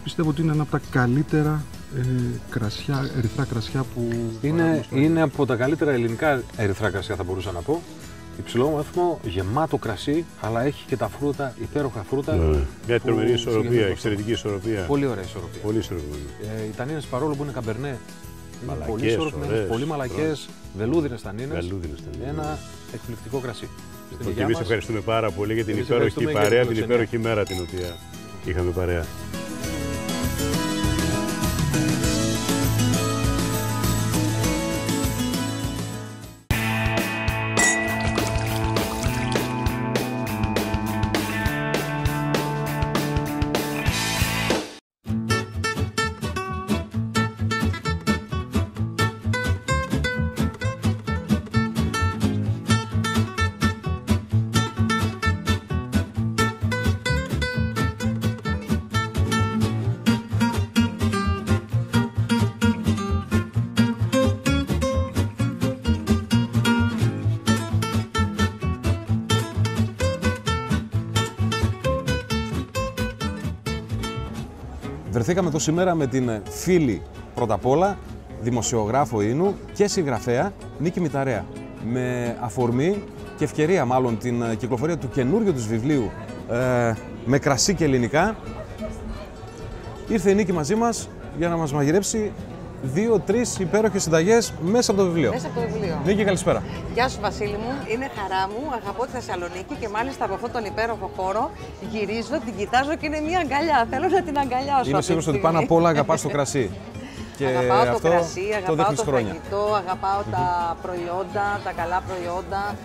Πιστεύω ότι είναι ένα από τα καλύτερα κρασιά, ερυθρά κρασιά που είναι από τα καλύτερα ελληνικά ερυθρά κρασιά, θα μπορούσα να πω. Υψηλόμορφο, γεμάτο κρασί, αλλά έχει και τα φρούτα, υπέροχα φρούτα. Μια τρομερή ισορροπία, εξαιρετική ισορροπία. Πολύ ωραία ισορροπία. Πολύ ισορροπία. Οι τανίνες, παρόλο που είναι Καμπερνέ, είναι πολύ ισορροπημένες, πολύ μαλακές, βελούδινες τανίνες. Ένα εκπληκτικό κρασί. Και εμείς ευχαριστούμε πάρα πολύ για την υπέροχη παρέα, την υπέροχη μέρα την οποία είχαμε παρέα. Βρεθήκαμε εδώ σήμερα με την φίλη, πρώτα απ' όλα, δημοσιογράφο ίνου και συγγραφέα Νίκη Μηταρέα. Με αφορμή και ευκαιρία μάλλον την κυκλοφορία του καινούριου της βιβλίου με κρασί και ελληνικά, ήρθε η Νίκη μαζί μας για να μας μαγειρέψει 2-3 υπέροχες συνταγές μέσα από το βιβλίο. Μέσα από το βιβλίο. Νίκη, καλησπέρα. Γεια σου Βασίλη μου, είναι χαρά μου, αγαπώ τη Θεσσαλονίκη και μάλιστα από αυτόν τον υπέροχο χώρο γυρίζω, την κοιτάζω και είναι μια αγκαλιά, θέλω να την αγκαλιάσω. Είμαι σίγουρος ότι πάνω απ' όλα αγαπάς το κρασί. Και αγαπάω το κρασί, αγαπάω το φαγητό, αγαπάω τα προϊόντα, τα καλά προϊόντα.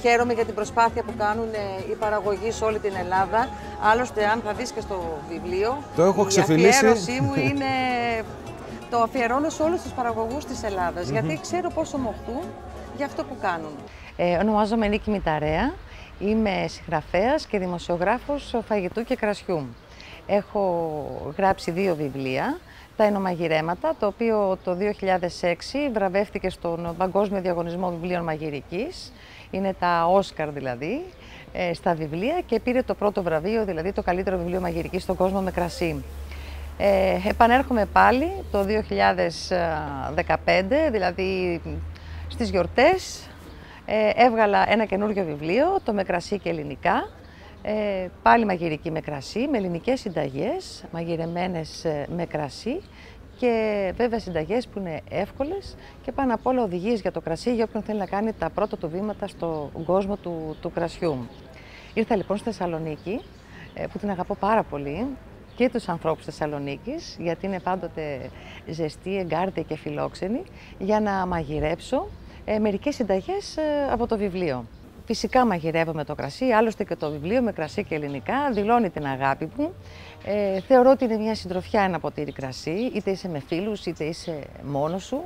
Χαίρομαι για την προσπάθεια που κάνουν οι παραγωγοί σε όλη την Ελλάδα. Άλλωστε, αν θα δεις και στο βιβλίο, το έχω ξεφυλίσει. Η αφιέρωσή μου είναι... Το αφιερώνω σε όλους τους παραγωγούς της Ελλάδας, γιατί ξέρω πόσο μοχτούν για αυτό που κάνουν. Ονομάζομαι Νίκη Μηταρέα, είμαι συγγραφέας και δημοσιογράφος φαγητού και κρασιού. Έχω γράψει 2 βιβλία, τα Ενομαγειρέματα, το οποίο το 2006 βραβεύτηκε στον Παγκόσμιο Διαγωνισμό Βιβλίων Μαγειρικής, είναι τα Όσκαρ δηλαδή, στα βιβλία και πήρε το πρώτο βραβείο, δηλαδή το καλύτερο βιβλίο μαγειρικής στον κόσμο με κρασί. Επανέρχομαι πάλι το 2015, δηλαδή Στις γιορτές έβγαλα ένα καινούριο βιβλίο, το «Με κρασί και ελληνικά». Πάλι μαγειρική με κρασί, με ελληνικές συνταγές, μαγειρεμένες με κρασί και βέβαια συνταγές που είναι εύκολες και πάνω απ' όλα οδηγίες για το κρασί για όποιον θέλει να κάνει τα πρώτα του βήματα στον κόσμο του κρασιού. Ήρθα λοιπόν στη Θεσσαλονίκη, που την αγαπώ πάρα πολύ, και τους ανθρώπους Θεσσαλονίκης, γιατί είναι πάντοτε ζεστοί, εγκάρδια και φιλόξενοι, για να μαγειρέψω μερικές συνταγές από το βιβλίο. Φυσικά μαγειρεύω με το κρασί, άλλωστε και το βιβλίο «Με κρασί και ελληνικά» δηλώνει την αγάπη μου. Θεωρώ ότι είναι μια συντροφιά ένα ποτήρι κρασί, είτε είσαι με φίλους είτε είσαι μόνος σου.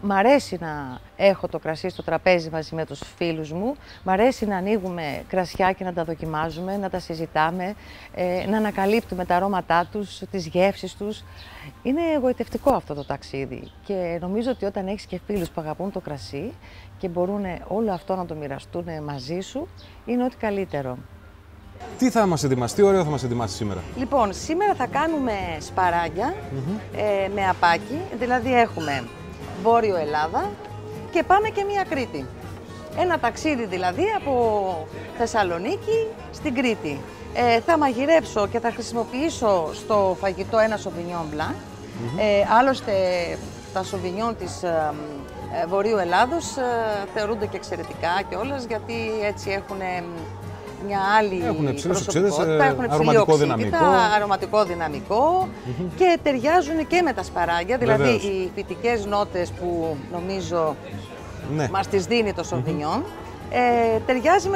Μ' αρέσει να έχω το κρασί στο τραπέζι μαζί με τους φίλους μου. Μ' αρέσει να ανοίγουμε κρασιά και να τα δοκιμάζουμε, να τα συζητάμε, να ανακαλύπτουμε τα αρώματά τους, τις γεύσεις τους. Είναι εγωιτευτικό αυτό το ταξίδι και νομίζω ότι όταν έχεις και φίλους που αγαπούν το κρασί και μπορούν όλο αυτό να το μοιραστούν μαζί σου, είναι ό,τι καλύτερο. Τι θα μας ετοιμάσει, τι ωραίο θα μας ετοιμάσει σήμερα? Λοιπόν, σήμερα θα κάνουμε σπαράγγια με απάκι, δηλαδή έχουμε Βόρειο Ελλάδα και πάμε και μία Κρήτη. Ένα ταξίδι δηλαδή από Θεσσαλονίκη στην Κρήτη. Θα μαγειρέψω και θα χρησιμοποιήσω στο φαγητό ένα Sauvignon Blanc. Άλλωστε τα Sauvignon της Βορείου Ελλάδος θεωρούνται και εξαιρετικά κιόλας, γιατί έτσι έχουν μια άλλη προσωπικότητα, έχουν αρωματικό δυναμικό και ταιριάζουν και με τα σπαράγγια, δηλαδή οι φυτικές νότες που νομίζω μας τις δίνει το Sauvignon, ταιριάζει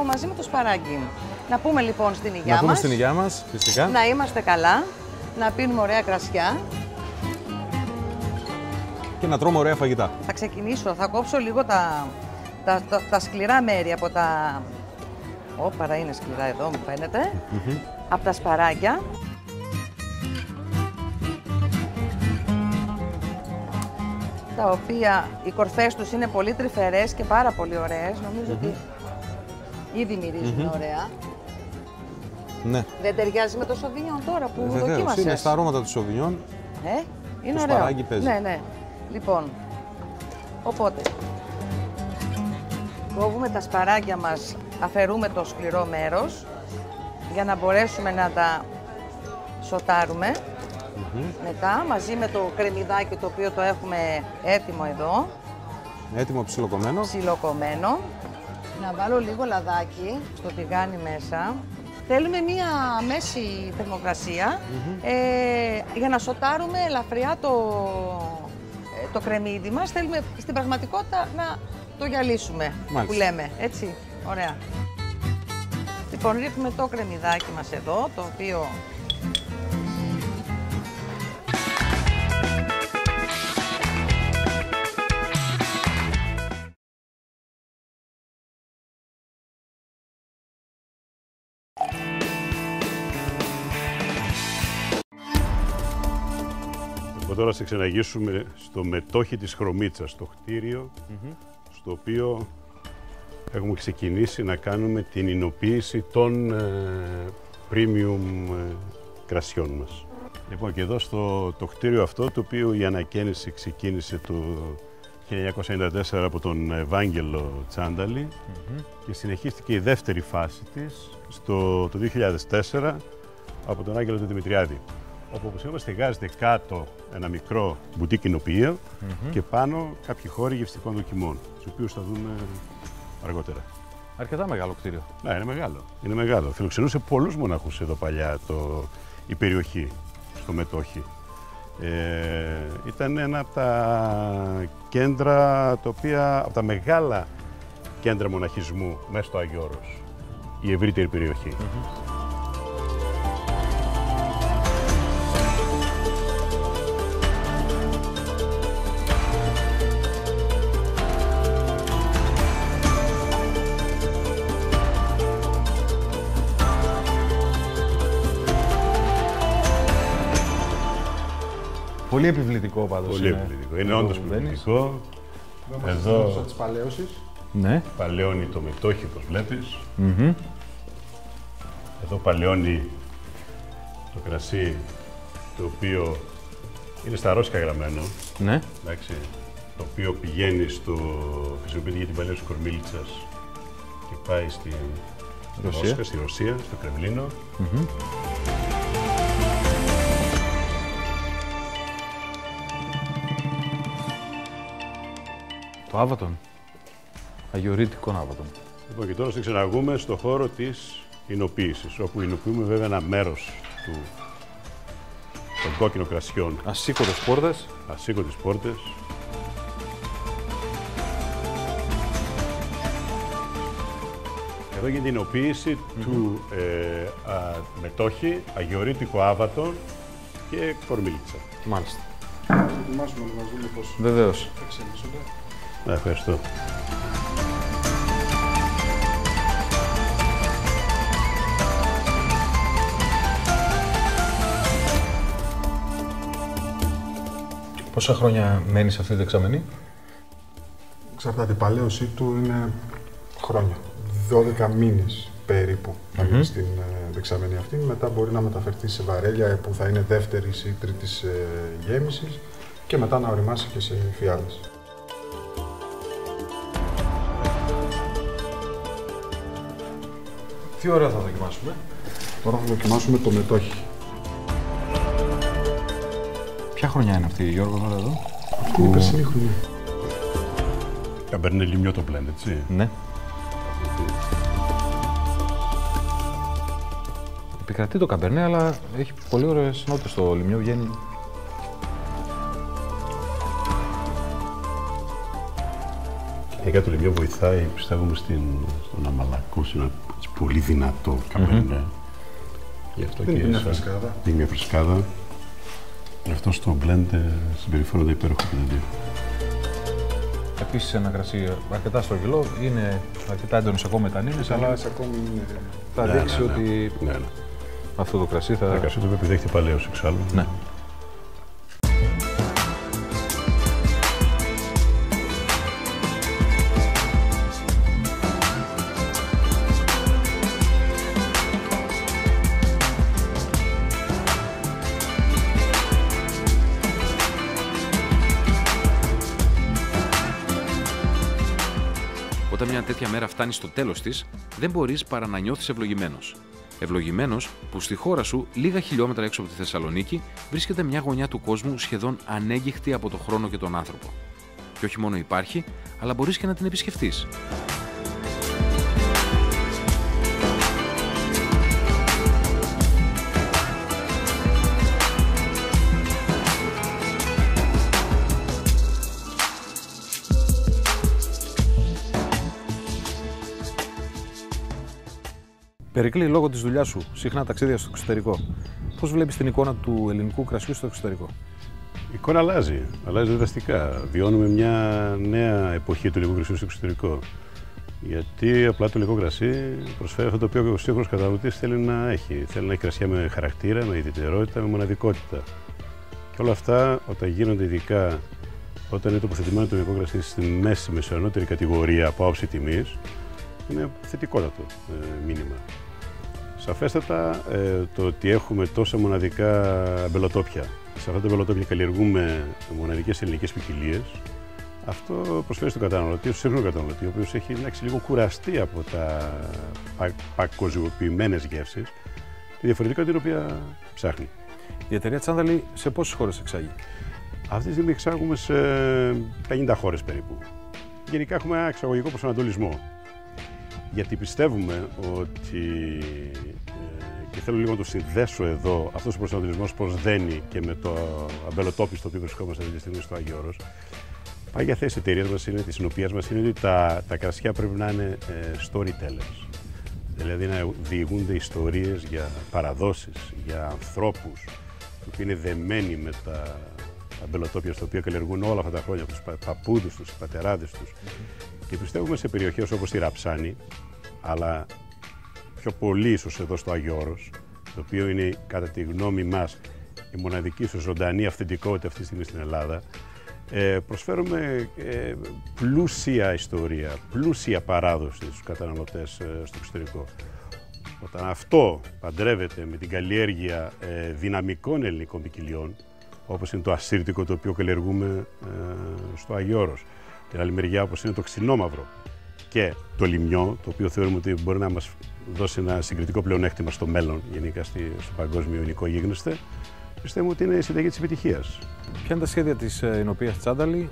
μαζί με το σπαράγγι. Να πούμε λοιπόν στην υγειά μας, φυσικά. Να είμαστε καλά, να πίνουμε ωραία κρασιά και να τρώμε ωραία φαγητά. Θα ξεκινήσω, θα κόψω λίγο τα σκληρά μέρη από τα... Παρά είναι σκληρά εδώ, μου φαίνεται. Από τα σπαράγγια. Τα οποία οι κορφές τους είναι πολύ τρυφερές και πάρα πολύ ωραίες. Νομίζω ότι ήδη μυρίζουν ωραία. Ναι. Δεν ταιριάζει με το Sauvignon τώρα που δοκίμασες? Είναι στα αρώματα του Sauvignon. Είναι το ωραίο. σπαράγγι παίζει. Ναι. Λοιπόν, οπότε κόβουμε τα σπαράγγια μας, αφαιρούμε το σκληρό μέρος για να μπορέσουμε να τα σοτάρουμε. Μετά μαζί με το κρεμμυδάκι, το οποίο το έχουμε έτοιμο εδώ. Έτοιμο ψιλοκομμένο. Ψιλοκομμένο. Να βάλω λίγο λαδάκι στο τηγάνι μέσα. Θέλουμε μία μέση θερμοκρασία για να σοτάρουμε ελαφριά το κρεμμύδι μας. Θέλουμε στην πραγματικότητα να το γυαλίσουμε, που λέμε, έτσι, ωραία. Λοιπόν, ρίχνουμε το κρεμμυδάκι μας εδώ, το οποίο τώρα θα ξεναγήσουμε στο μετόχι της Χρωμίτσας, το κτίριο στο οποίο έχουμε ξεκινήσει να κάνουμε την εινοποίηση των premium κρασιών μας. Λοιπόν, και εδώ το κτίριο αυτό, το οποίο η ανακαίνιση ξεκίνησε το 1994 από τον Ευάγγελο Τσάνταλη και συνεχίστηκε η δεύτερη φάση της το 2004 από τον Άγγελο του Δημητριάδη. Όπου όπως είπαμε στεγάζεται κάτω ένα μικρό μπουτίκ εινοποιείο και πάνω κάποιοι χώροι γευστικών δοκιμών, τους οποίους θα δούμε αργότερα. Αρκετά μεγάλο κτίριο. Ναι, είναι μεγάλο. Είναι μεγάλο. Φιλοξενούσε πολλούς μοναχούς εδώ παλιά η περιοχή, στο μετόχι. Ήταν ένα από τα κέντρα, από τα μεγάλα κέντρα μοναχισμού μέσα στο Άγιο Όρος, η ευρύτερη περιοχή. Πολύ επιβλητικό πάντως. Πολύ επιβλητικό. Είναι όντως επιβλητικό. Εδώ της παλαίωσης. Ναι. Παλαιώνει το μετόχι, όπως βλέπεις. Εδώ παλαιώνει το κρασί, το οποίο είναι στα ρώσικα γραμμένο. Ναι. Εντάξει. το οποίο πηγαίνει χρησιμοποιείται για την παλαίωση Κορμίλιτσας και πάει στη Μόσχα, στη Ρωσία, στο Κρεμλίνο. Το Άβατον. Αγιορείτικο Άβατον. Λοιπόν, και τώρα ξεναγούμε στο χώρο της εινοποίησης, όπου εινοποιούμε βέβαια ένα μέρος των κόκκινων κρασιών. Ασήκωτες πόρτες. Ασήκωτες πόρτες. Εδώ γίνεται η εινοποίηση του μετόχι, αγιορείτικο Άβατον και Κορμίλιτσα. Μάλιστα. Θα ετοιμάσουμε να μας δούμε πώς Βεβαίως. θα εξελίσσονται. Ευχαριστώ. Πόσα χρόνια μένει σε αυτή τη δεξαμενή? Εξαρτάται, η παλαίωσή του είναι χρόνια. 12 μήνες περίπου να γίνει στην δεξαμενή αυτή. Μετά μπορεί να μεταφερθεί σε βαρέλια που θα είναι δεύτερης ή τρίτης γέμισης και μετά να οριμάσει και σε φιάλες. Τι ώρα θα δοκιμάσουμε? Τώρα θα δοκιμάσουμε το μετόχι. Ποια χρονιά είναι αυτή, Γιώργο, τώρα εδώ? Αυτή είναι η περσινή χρονιά. Καμπερνέ Λιμιό το blend, έτσι. Ναι. Επικρατεί το καμπερνέ, αλλά έχει πολύ ωραίες νότες το Λιμιό, βγαίνει. Γενικά το Λιμιό βοηθάει, πιστεύουμε, στο να μαλακώσει ένα πολύ δυνατό καμπερνέ. Γι' αυτό Είναι και μια φρεσκάδα. Είναι μια φρεσκάδα. Γι' αυτό στο blend συμπεριφέρονται υπέροχα και τα δύο. Επίσης ένα κρασί αρκετά στρογγυλό, είναι αρκετά έντονο ακόμα μετανίνες, αλλά ακόμη είναι... θα δείξει ότι αυτό το κρασί θα... Το κρασί το οποίο επιδέχεται παλαίωση εξάλλου. Ναι. Όταν μια τέτοια μέρα φτάνει στο τέλος της, δεν μπορείς παρά να νιώθεις ευλογημένος. Ευλογημένος που στη χώρα σου, λίγα χιλιόμετρα έξω από τη Θεσσαλονίκη, βρίσκεται μια γωνιά του κόσμου σχεδόν ανέγκυχτη από τον χρόνο και τον άνθρωπο. Και όχι μόνο υπάρχει, αλλά μπορείς και να την επισκεφτείς. Περικλή, λόγω της δουλειάς σου, συχνά ταξίδια στο εξωτερικό. Πώς βλέπεις την εικόνα του ελληνικού κρασιού στο εξωτερικό? Η εικόνα αλλάζει δραστικά. Βιώνουμε μια νέα εποχή του ελληνικού κρασιού στο εξωτερικό. Γιατί απλά το ελληνικό κρασί προσφέρει αυτό το οποίο ο σύγχρονος καταναλωτής θέλει να έχει. Θέλει να έχει κρασιά με χαρακτήρα, με ιδιαιτερότητα, με μοναδικότητα. Και όλα αυτά, όταν γίνονται ειδικά όταν είναι τοποθετημένο το ελληνικό κρασί στη μέση μεσοανώτερη κατηγορία από άποψη τιμής, είναι θετικότατο μήνυμα. Σαφέστατα, το ότι έχουμε τόσα μοναδικά αμπελοτόπια, σε αυτά τα αμπελοτόπια καλλιεργούμε μοναδικές ελληνικές ποικιλίες, αυτό προσφέρει στον καταναλωτή, στον σύγχρονο καταναλωτή, ο οποίος έχει λίγο κουραστεί από τα παγκοσμιοποιημένες γεύσεις, τη διαφορετικότητα την οποία ψάχνει. Η εταιρεία Τσάνταλη σε πόσες χώρες εξάγει? Αυτή τη στιγμή εξάγουμε σε 50 χώρες περίπου. Γενικά έχουμε ένα εξαγωγικό προσανατολισμό. Γιατί πιστεύουμε ότι, και θέλω λίγο να το συνδέσω εδώ, αυτός ο προσανατολισμός πώς δένει και με το αμπελοτόπι στο οποίο βρισκόμαστε αυτή τη στιγμή στο Άγιο Όρος. Πάει για θέση της εταιρείας μας, είναι, της συνοπίας μας, είναι ότι τα κρασιά πρέπει να είναι storytellers. Δηλαδή να διηγούνται ιστορίες για παραδόσεις, για ανθρώπους, που είναι δεμένοι με τα αμπελοτόπια στα οποία καλλιεργούν όλα αυτά τα χρόνια, από τους παππούδους τους, πατεράδες τους. Και πιστεύουμε σε περιοχές όπως η Ραψάνη, αλλά πιο πολύ ίσως εδώ στο Άγιο Όρος, το οποίο είναι κατά τη γνώμη μας η μοναδική ίσως ζωντανή αυθεντικότητα αυτή τη στιγμή στην Ελλάδα, προσφέρουμε πλούσια ιστορία, πλούσια παράδοση στους καταναλωτές στο εξωτερικό. Όταν αυτό παντρεύεται με την καλλιέργεια δυναμικών ελληνικών ποικιλιών, όπως είναι το ασύρτικο το οποίο καλλιεργούμε στο Άγιο Όρος. Την άλλη μεριά όπως είναι το ξινόμαυρο και το λιμιό, το οποίο θεωρούμε ότι μπορεί να μας δώσει ένα συγκριτικό πλεονέκτημα στο μέλλον, γενικά στο παγκόσμιο υλικό γίγνεσθε, πιστεύουμε ότι είναι η συνταγή της επιτυχίας. Ποια είναι τα σχέδια της εινοποιίας Τσάνταλη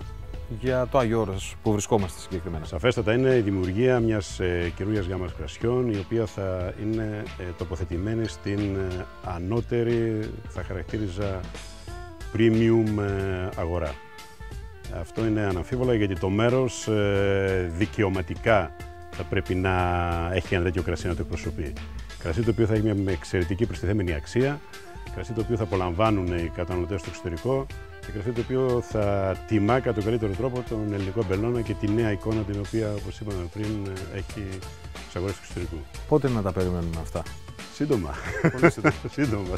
για το Άγιο Όρος που βρισκόμαστε συγκεκριμένα? Σαφέστατα είναι η δημιουργία μιας καινούριας γάμας κρασιών, η οποία θα είναι τοποθετημένη στην ανώτερη, θα χαρακτήριζα, premium αγορά. Αυτό είναι αναμφίβολο, γιατί το μέρος δικαιωματικά θα πρέπει να έχει ένα τέτοιο κρασί να το εκπροσωπεί. Κρασί το οποίο θα έχει μια εξαιρετική προστιθέμενη αξία, κρασί το οποίο θα απολαμβάνουν οι καταναλωτές στο εξωτερικό και κρασί το οποίο θα τιμά κατά τον καλύτερο τρόπο τον ελληνικό αμπελώνα και τη νέα εικόνα την οποία, όπως είπαμε πριν, έχει στις αγορές του εξωτερικού. Πότε να τα περιμένουμε αυτά? Σύντομα. Πολύ σύντομα. σύντομα.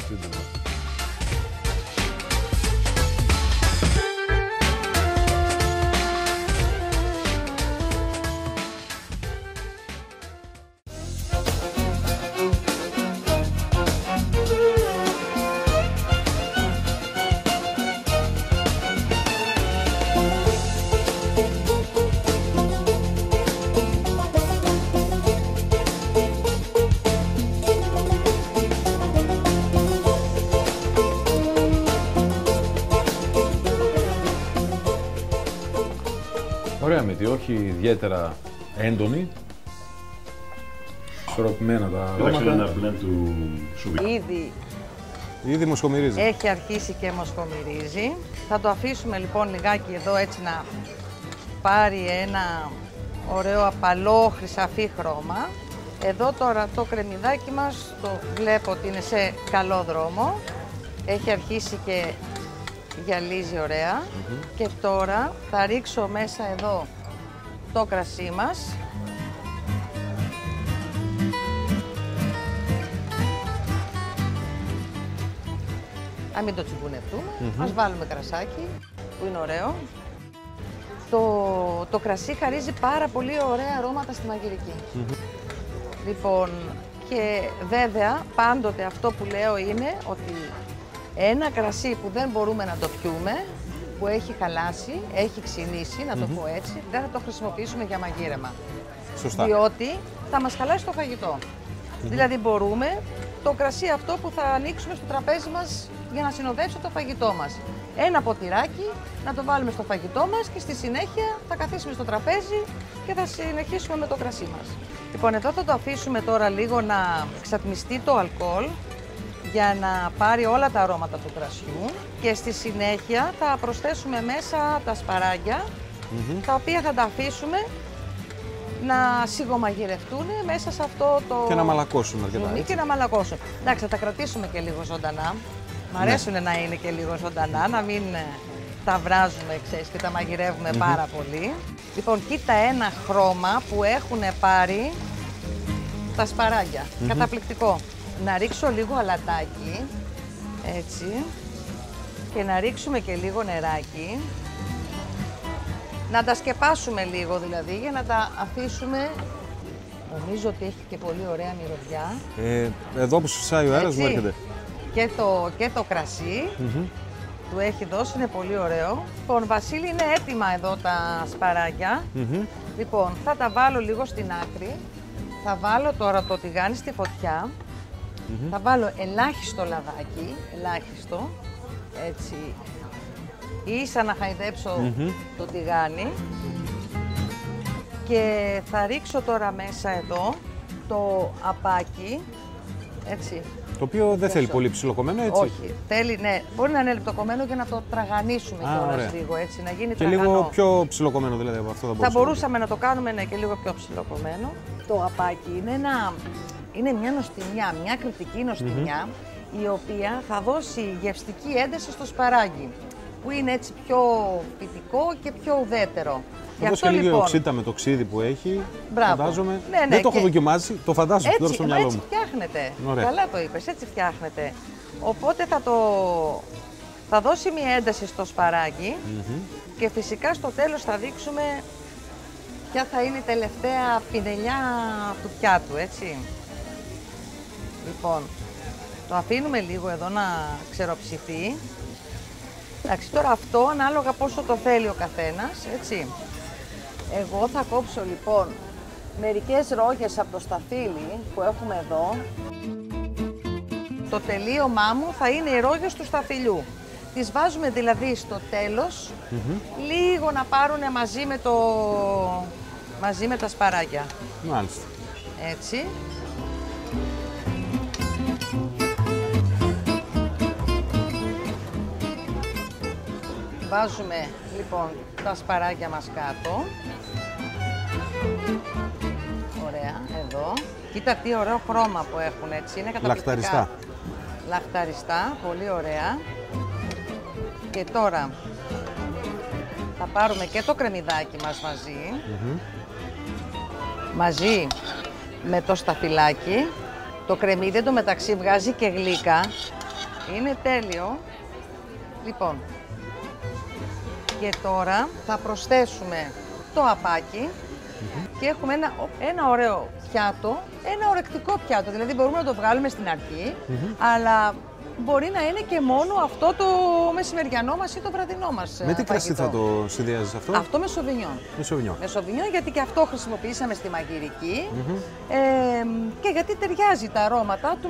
Ωραία μύτη, όχι ιδιαίτερα έντονη. Ισορροπημένα τα Κοιτάξτε αρώματα. ένα μπλεν του σουβί. Ήδη μοσχομυρίζει. έχει αρχίσει και μοσχομυρίζει. Θα το αφήσουμε λοιπόν λιγάκι εδώ έτσι να πάρει ένα ωραίο απαλό χρυσαφί χρώμα. Εδώ τώρα το κρεμμυδάκι μας το βλέπω ότι είναι σε καλό δρόμο. Έχει αρχίσει και γυαλίζει ωραία. Και τώρα θα ρίξω μέσα εδώ το κρασί μας. Να μην το τσιμπουνευτούμε, ας βάλουμε κρασάκι που είναι ωραίο. Το κρασί χαρίζει πάρα πολύ ωραία αρώματα στη μαγειρική. Λοιπόν, και βέβαια πάντοτε αυτό που λέω είναι ότι ένα κρασί που δεν μπορούμε να το πιούμε, που έχει χαλάσει, έχει ξυνήσει, να το πω έτσι, δεν θα το χρησιμοποιήσουμε για μαγείρεμα. Σωστά. Διότι θα μας χαλάσει το φαγητό. Δηλαδή μπορούμε το κρασί αυτό που θα ανοίξουμε στο τραπέζι μας για να συνοδεύσει το φαγητό μας. Ένα ποτηράκι να το βάλουμε στο φαγητό μας και στη συνέχεια θα καθίσουμε στο τραπέζι και θα συνεχίσουμε με το κρασί μας. Λοιπόν, εδώ θα το αφήσουμε τώρα λίγο να εξατμιστεί το αλκοόλ για να πάρει όλα τα αρώματα του κρασιού και στη συνέχεια θα προσθέσουμε μέσα τα σπαράγγια, τα οποία θα τα αφήσουμε να σιγομαγειρευτούν μέσα σε αυτό το... Και να μαλακώσουν αρκετά, και να μαλακώσουν. Εντάξει, θα τα κρατήσουμε και λίγο ζωντανά. Μ' αρέσουν να είναι και λίγο ζωντανά, να μην τα βράζουμε, ξέρεις, και τα μαγειρεύουμε πάρα πολύ. Λοιπόν, κοίτα ένα χρώμα που έχουν πάρει τα σπαράγγια. Καταπληκτικό. Να ρίξω λίγο αλατάκι, έτσι, και να ρίξουμε και λίγο νεράκι. Να τα σκεπάσουμε λίγο δηλαδή, για να τα αφήσουμε. Νομίζω ότι έχει και πολύ ωραία μυρωδιά. Εδώ που φυσάει ο αέρας μου έρχεται. Και το κρασί του έχει δώσει, είναι πολύ ωραίο. Λοιπόν, Βασίλη, είναι έτοιμα εδώ τα σπαράγγια. Λοιπόν, θα τα βάλω λίγο στην άκρη. Θα βάλω τώρα το τηγάνι στη φωτιά. Θα βάλω ελάχιστο λαδάκι, ελάχιστο, έτσι, ίσα να χαϊδέψω το τηγάνι. Και θα ρίξω τώρα μέσα εδώ το απάκι, έτσι. Το οποίο δεν θέλει πολύ ψιλοκομμένο, έτσι. Όχι, θέλει, ναι, μπορεί να είναι λεπτοκομμένο για να το τραγανίσουμε κιόλας λίγο, έτσι, να γίνει και τραγανό. λίγο πιο ψιλοκομμένο δηλαδή από αυτό θα μπορούσαμε να το κάνουμε, ναι, και λίγο πιο ψιλοκομμένο. Το απάκι είναι μια νοστιμιά, μια κρυπτική νοστιμιά, η οποία θα δώσει γευστική ένταση στο σπαράγγι, που είναι έτσι πιο φυτικό και πιο ουδέτερο. Γι' αυτό και λίγο οξύτα με το ξύδι που έχει, φαντάζομαι. Ναι, δεν το έχω δοκιμάσει, το φαντάζομαι τώρα στο μυαλό μου. Έτσι φτιάχνεται. Ωραία. Καλά το είπες, έτσι φτιάχνεται. Οπότε θα δώσει μια ένταση στο σπαράγγι και φυσικά στο τέλος θα δείξουμε ποια θα είναι η τελευταία πινελιά του πιάτου, έτσι. Λοιπόν, το αφήνουμε λίγο εδώ να ξεροψηθεί Εντάξει, τώρα αυτό ανάλογα πόσο το θέλει ο καθένας, έτσι. Εγώ θα κόψω λοιπόν μερικές ρόγες από το σταφύλι που έχουμε εδώ. Το τελείωμά μου θα είναι οι ρόγες του σταφυλιού. Τις βάζουμε δηλαδή στο τέλος, λίγο να πάρουν μαζί με τα σπαράγια. Μάλιστα. Έτσι. Βάζουμε λοιπόν τα σπαράγια μας κάτω. Ωραία, εδώ. Κοίτα τι ωραίο χρώμα που έχουν, έτσι, είναι καταπληκτικά. Λαχταριστά. Λαχταριστά, πολύ ωραία. Και τώρα θα πάρουμε και το κρεμμυδάκι μας μαζί. Μαζί με το σταφυλάκι. Το κρεμμύδι εντωμεταξύ βγάζει και γλύκα. Είναι τέλειο. Λοιπόν, και τώρα θα προσθέσουμε το απάκι και έχουμε ένα ωραίο πιάτο, ένα ορεκτικό πιάτο. Δηλαδή μπορούμε να το βγάλουμε στην αρχή, αλλά μπορεί να είναι και μόνο αυτό το μεσημεριανό μας ή το βραδινό μας. Με τι κρασί θα το συνδυάζεις αυτό? Αυτό με σοβινιόν. Με σοβινιόν, γιατί και αυτό χρησιμοποιήσαμε στη μαγειρική και γιατί ταιριάζει τα αρώματα του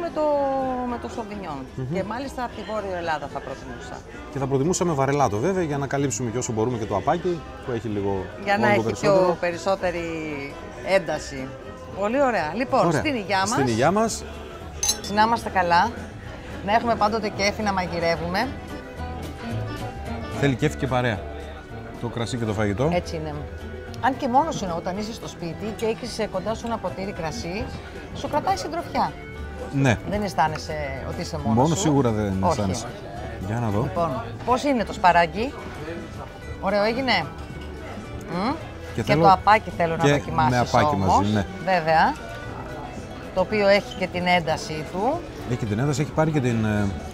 με το σοβινιόν. Και μάλιστα από τη Βόρεια Ελλάδα θα προτιμούσα. Και θα προτιμούσαμε βαρελάτο βέβαια, για να καλύψουμε και όσο μπορούμε και το απάκι που έχει λίγο. Για να έχει πιο περισσότερη ένταση. Πολύ ωραία. Λοιπόν, ωραία. Στην υγειά μας. Να είμαστε καλά. Να έχουμε πάντοτε κέφι να μαγειρεύουμε. Θέλει κέφι και παρέα. Το κρασί και το φαγητό. Έτσι είναι. Αν και μόνος σου όταν είσαι στο σπίτι και έχεις κοντά σου ένα ποτήρι κρασί, σου κρατάει συντροφιά. Ναι. Δεν αισθάνεσαι ότι είσαι μόνος Μόνο σου. σίγουρα δεν αισθάνεσαι. Για να δω. Λοιπόν, πώς είναι το σπαράκι? Ωραίο έγινε. Και το απάκι θέλω να δοκιμάσεις με απάκι όμως, μαζί, ναι. Βέβαια. Το οποίο έχει και την ένταση του. Έχει την ένταση, έχει πάρει και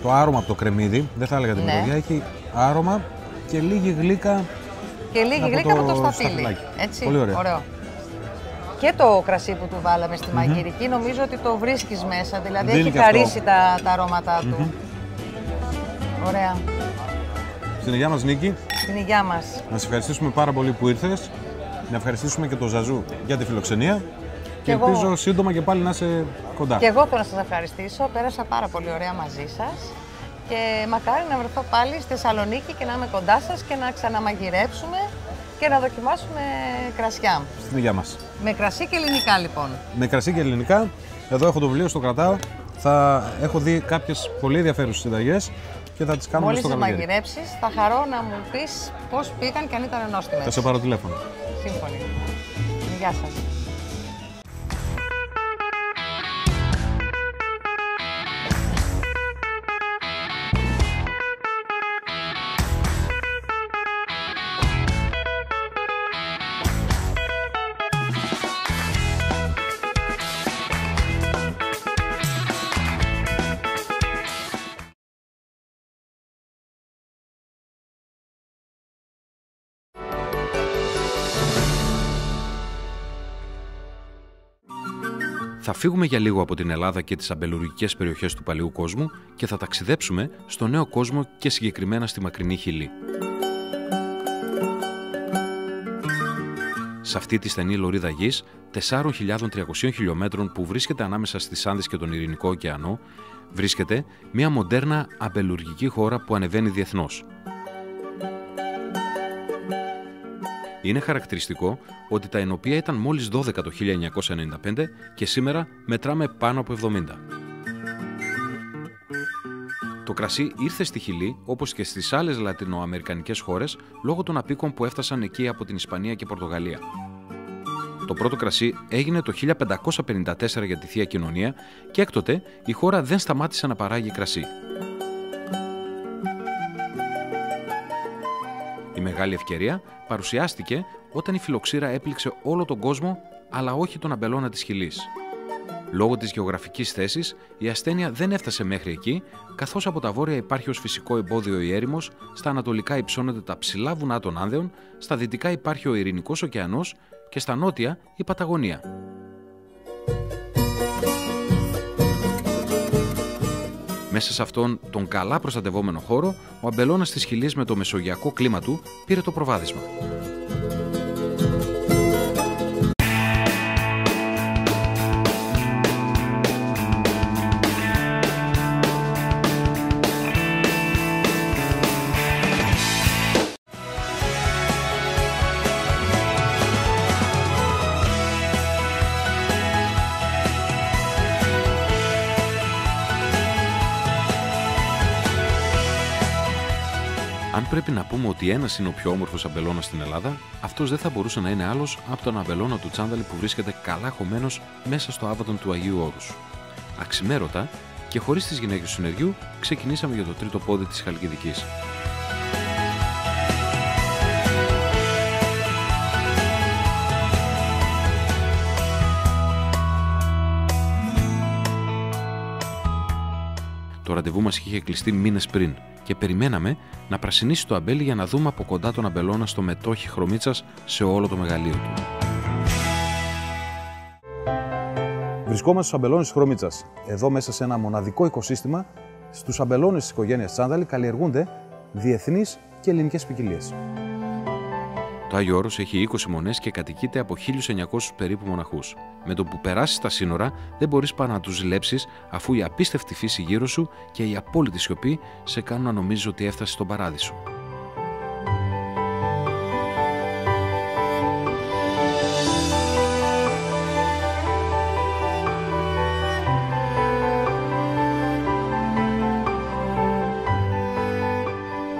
το άρωμα από το κρεμμύδι. Δεν θα έλεγα την μυρωδιά. Έχει άρωμα και λίγη γλύκα. Και λίγη γλύκα από το σταφύλι. Έτσι. Πολύ ωραίο. Και το κρασί που του βάλαμε στη μαγειρική νομίζω ότι το βρίσκεις μέσα. Δηλαδή έχει χαρίσει τα αρώματά του. Ωραία. Στην υγειά μας, Νίκη. Στην υγειά μας. Να σε ευχαριστήσουμε πάρα πολύ που ήρθες. Να ευχαριστήσουμε και τον Ζαζού για τη φιλοξενία. Και ελπίζω σύντομα και πάλι να είσαι κοντά. Και εγώ θέλω να σας ευχαριστήσω. Πέρασα πάρα πολύ ωραία μαζί σας. Και μακάρι να βρεθώ πάλι στη Θεσσαλονίκη και να είμαι κοντά σας και να ξαναμαγειρέψουμε και να δοκιμάσουμε κρασιά. Στην υγειά μας. Με κρασί και ελληνικά λοιπόν. Με κρασί και ελληνικά. Εδώ έχω το βιβλίο, στο κρατάω. Έχω δει κάποιες πολύ ενδιαφέρουσες συνταγές και θα τις κάνουμε στο καλοκαίρι. Μόλις μαγειρέψεις, θα χαρώ να μου πεις πώς πήγαν και αν ήταν νόστιμες. Θα σε πάρω τηλέφωνο. Σύμφωνοι. Γεια σας. Θα φύγουμε για λίγο από την Ελλάδα και τις αμπελουργικές περιοχές του παλαιού κόσμου και θα ταξιδέψουμε στο νέο κόσμο και συγκεκριμένα στη μακρινή Χιλή. Σε αυτή τη στενή λωρίδα γης, 4.300 χιλιόμετρων που βρίσκεται ανάμεσα στις Άνδες και τον Ειρηνικό ωκεανό, βρίσκεται μια μοντέρνα αμπελουργική χώρα που ανεβαίνει διεθνώς. Είναι χαρακτηριστικό ότι τα ενοπία ήταν μόλις 12 το 1995 και σήμερα μετράμε πάνω από 70. Το κρασί ήρθε στη Χιλή, όπως και στις άλλες λατινοαμερικανικές χώρες, λόγω των απίκων που έφτασαν εκεί από την Ισπανία και Πορτογαλία. Το πρώτο κρασί έγινε το 1554 για τη Θεία Κοινωνία και έκτοτε η χώρα δεν σταμάτησε να παράγει κρασί. Η μεγάλη ευκαιρία παρουσιάστηκε όταν η φιλοξήρα έπληξε όλο τον κόσμο, αλλά όχι τον αμπελώνα της Χιλής. Λόγω της γεωγραφικής θέσης, η ασθένεια δεν έφτασε μέχρι εκεί, καθώς από τα βόρεια υπάρχει ως φυσικό εμπόδιο η έρημος, στα ανατολικά υψώνονται τα ψηλά βουνά των Άνδεων, στα δυτικά υπάρχει ο Ειρηνικός ωκεανός και στα νότια η Παταγωνία. Μέσα σε αυτόν τον καλά προστατευόμενο χώρο, ο αμπελώνας της Χιλής με το μεσογειακό κλίμα του πήρε το προβάδισμα. Αν πρέπει να πούμε ότι ένας είναι ο πιο όμορφος αμπελώνας στην Ελλάδα, αυτός δεν θα μπορούσε να είναι άλλος από τον αμπελώνα του Τσάνταλη που βρίσκεται καλά χωμένος μέσα στο άβατον του Αγίου Όρους. Αξιμέρωτα και χωρίς τις γυναίκες του συνεργείου, ξεκινήσαμε για το τρίτο πόδι της Χαλκιδικής. Το ραντεβού μας είχε κλειστεί μήνες πριν και περιμέναμε να πρασινίσει το αμπέλι για να δούμε από κοντά τον αμπελώνα στο μετόχι Χρωμίτσας σε όλο το μεγαλείο του. Βρισκόμαστε στους αμπελώνες της Χρωμίτσας. Εδώ μέσα σε ένα μοναδικό οικοσύστημα, στους αμπελώνες της οικογένειας Τσάνταλη καλλιεργούνται διεθνείς και ελληνικές ποικιλίες. Το Άγιο Όρος έχει 20 μονές και κατοικείται από 1.900 περίπου μοναχούς. Με το που περάσεις τα σύνορα δεν μπορείς παρά να τους ζηλέψεις, αφού η απίστευτη φύση γύρω σου και η απόλυτη σιωπή σε κάνουν να νομίζεις ότι έφτασες στον παράδεισο.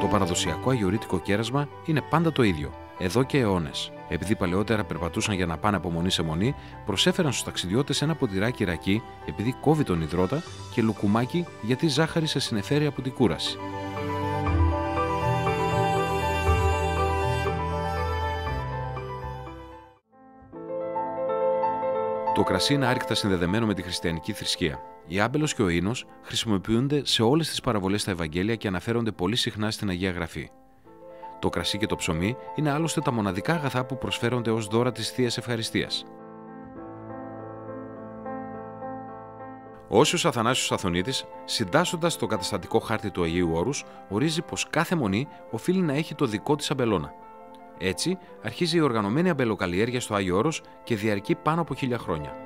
Το παραδοσιακό αγιορείτικο κέρασμα είναι πάντα το ίδιο, εδώ και αιώνες. Επειδή παλαιότερα περπατούσαν για να πάνε από μονή σε μονή, προσέφεραν στους ταξιδιώτες ένα ποτηράκι ρακί, επειδή κόβει τον υδρότα, και λουκουμάκι, γιατί ζάχαρη σε συνεφέρει από την κούραση. Το κρασί είναι άρρηκτα συνδεδεμένο με τη χριστιανική θρησκεία. Η άμπελος και ο ίνος χρησιμοποιούνται σε όλες τις παραβολές στα Ευαγγέλια και αναφέρονται πολύ συχνά στην Αγία Γραφή. Το κρασί και το ψωμί είναι άλλωστε τα μοναδικά αγαθά που προσφέρονται ως δώρα της Θείας Ευχαριστίας. Ο Όσιος Αθανάσιος Αθωνίτης, συντάσσοντας το καταστατικό χάρτη του Αγίου Όρους, ορίζει πως κάθε μονή οφείλει να έχει το δικό της αμπελώνα. Έτσι, αρχίζει η οργανωμένη αμπελοκαλλιέργεια στο Άγιο Όρος και διαρκεί πάνω από 1000 χρόνια.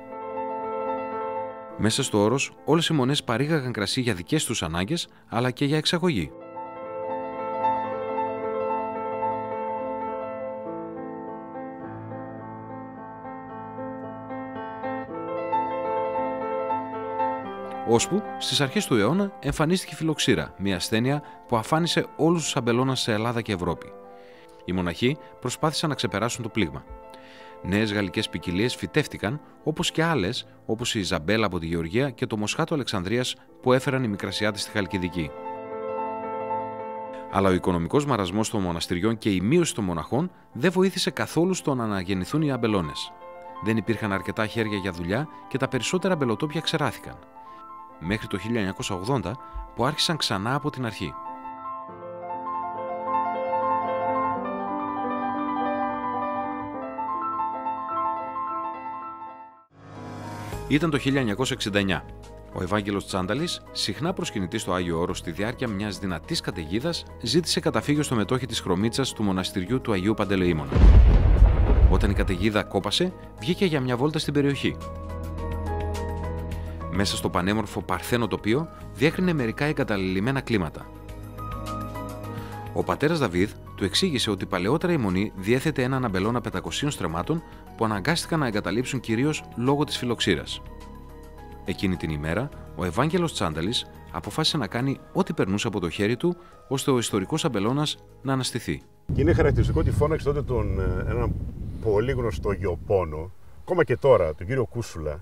Μέσα στο Όρος, όλες οι μονές παρήγαγαν κρασί για δικές τους ανάγκες, αλλά και για εξαγωγή. Ώσπου στις αρχές του αιώνα εμφανίστηκε η φιλοξήρα, μια ασθένεια που αφάνισε όλους τους αμπελώνας σε Ελλάδα και Ευρώπη. Οι μοναχοί προσπάθησαν να ξεπεράσουν το πλήγμα. Νέες γαλλικές ποικιλίες φυτεύτηκαν, όπως και άλλες, όπως η Ιζαμπέλα από τη Γεωργία και το Μοσχάτο Αλεξανδρίας που έφεραν οι Μικρασιάτες στη Χαλκιδική. Αλλά ο οικονομικός μαρασμός των μοναστηριών και η μείωση των μοναχών δεν βοήθησε καθόλου στο να αναγεννηθούν οι αμπελώνες. Δεν υπήρχαν αρκετά χέρια για δουλειά και τα περισσότερα αμπελοτόπια ξεράθηκαν. Μέχρι το 1980 που άρχισαν ξανά από την αρχή. Ήταν το 1969. Ο Ευάγγελος Τσάνταλης, συχνά προσκυνητής στο Άγιο Όρος στη διάρκεια μιας δυνατής καταιγίδας, ζήτησε καταφύγιο στο μετόχι της Χρωμίτσας του μοναστηριού του Αγίου Παντελεήμωνα. Όταν η καταιγίδα κόπασε, βγήκε για μια βόλτα στην περιοχή. Μέσα στο πανέμορφο παρθένο τοπίο διέκρινε μερικά εγκαταλειμμένα κλίματα. Ο πατέρας Δαβίδ του εξήγησε ότι παλαιότερα η μονή διέθετε έναν αμπελώνα 500 στρεμμάτων που αναγκάστηκαν να εγκαταλείψουν κυρίως λόγω της φιλοξήρας. Εκείνη την ημέρα, ο Ευάγγελος Τσάνταλης αποφάσισε να κάνει ό,τι περνούσε από το χέρι του, ώστε ο ιστορικός αμπελώνας να αναστηθεί. Και είναι χαρακτηριστικό ότι φώναξε τότε έναν πολύ γνωστό γεωπόνο, ακόμα και τώρα, τον κύριο Κούσουλα,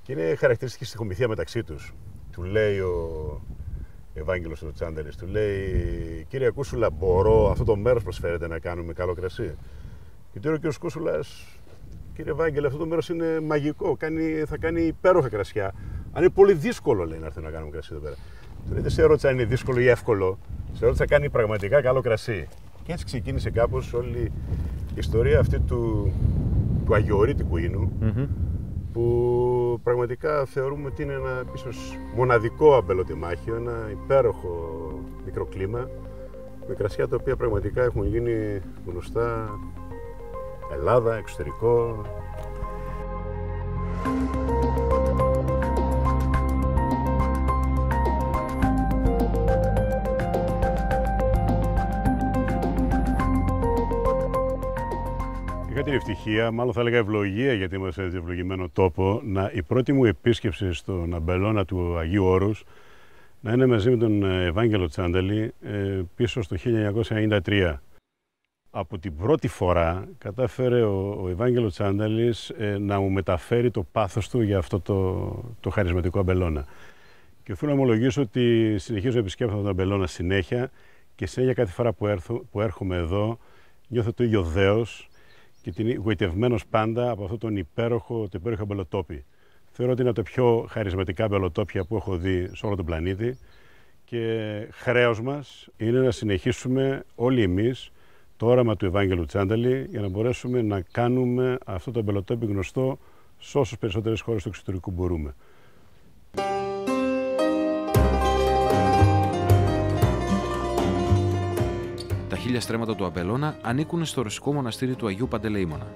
και είναι χαρακτηριστική στοιχομηθεία μεταξύ τους. Του λέει ο Ευάγγελος ο Τσάνταλης, του λέει: Κύριε Κούσουλα, μπορώ, αυτό το μέρος προσφέρεται να κάνουμε καλό κρασί? Και του λέει ο κύριος Κούσουλας: Κύριε Ευάγγελε, αυτό το μέρος είναι μαγικό, θα κάνει υπέροχα κρασιά. Αν είναι πολύ δύσκολο, λέει, να έρθει να κάνουμε κρασί εδώ πέρα. Του λέει: Δεν σε ρώτησα αν είναι δύσκολο ή εύκολο, σε ρώτησα αν κάνει πραγματικά καλό κρασί. Και έτσι ξεκίνησε κάπως όλη η ιστορία αυτή του αγιορείτικου ίνου, που πραγματικά θεωρούμε ότι είναι ένα ίσως μοναδικό αμπελοτιμάχιο, ένα υπέροχο μικροκλίμα με κρασιά τα οποία πραγματικά έχουν γίνει γνωστά Ελλάδα, εξωτερικό. Είχα την ευτυχία, μάλλον θα έλεγα ευλογία, γιατί είμαστε σε ευλογημένο τόπο, η πρώτη μου επίσκεψη στον αμπελώνα του Αγίου Όρους να είναι μαζί με τον Ευάγγελο Τσάνταλη πίσω στο 1993. Από την πρώτη φορά κατάφερε ο Ευάγγελος Τσάνταλης να μου μεταφέρει το πάθος του για αυτό το χαρισματικό αμπελώνα. Και οφείλω να ομολογήσω ότι συνεχίζω να επισκέπτομαι τον αμπελώνα συνέχεια και συνέχεια κάθε φορά που έρχομαι εδώ νιώθω το ίδιο δέος και την γοητευμένος πάντα από αυτό το υπέροχο αμπελοτόπι. Θεωρώ ότι είναι από τα πιο χαρισματικά αμπελοτόπια που έχω δει σε όλο τον πλανήτη και χρέος μας είναι να συνεχίσουμε όλοι εμείς το όραμα του Ευάγγελου Τσάνταλη για να μπορέσουμε να κάνουμε αυτό το αμπελοτόπι γνωστό σε όσες περισσότερες χώρες του εξωτερικού μπορούμε. Τα 1000 στρέμματα του αμπελώνα ανήκουν στο ρωσικό μοναστήρι του Αγίου Παντελεήμωνα.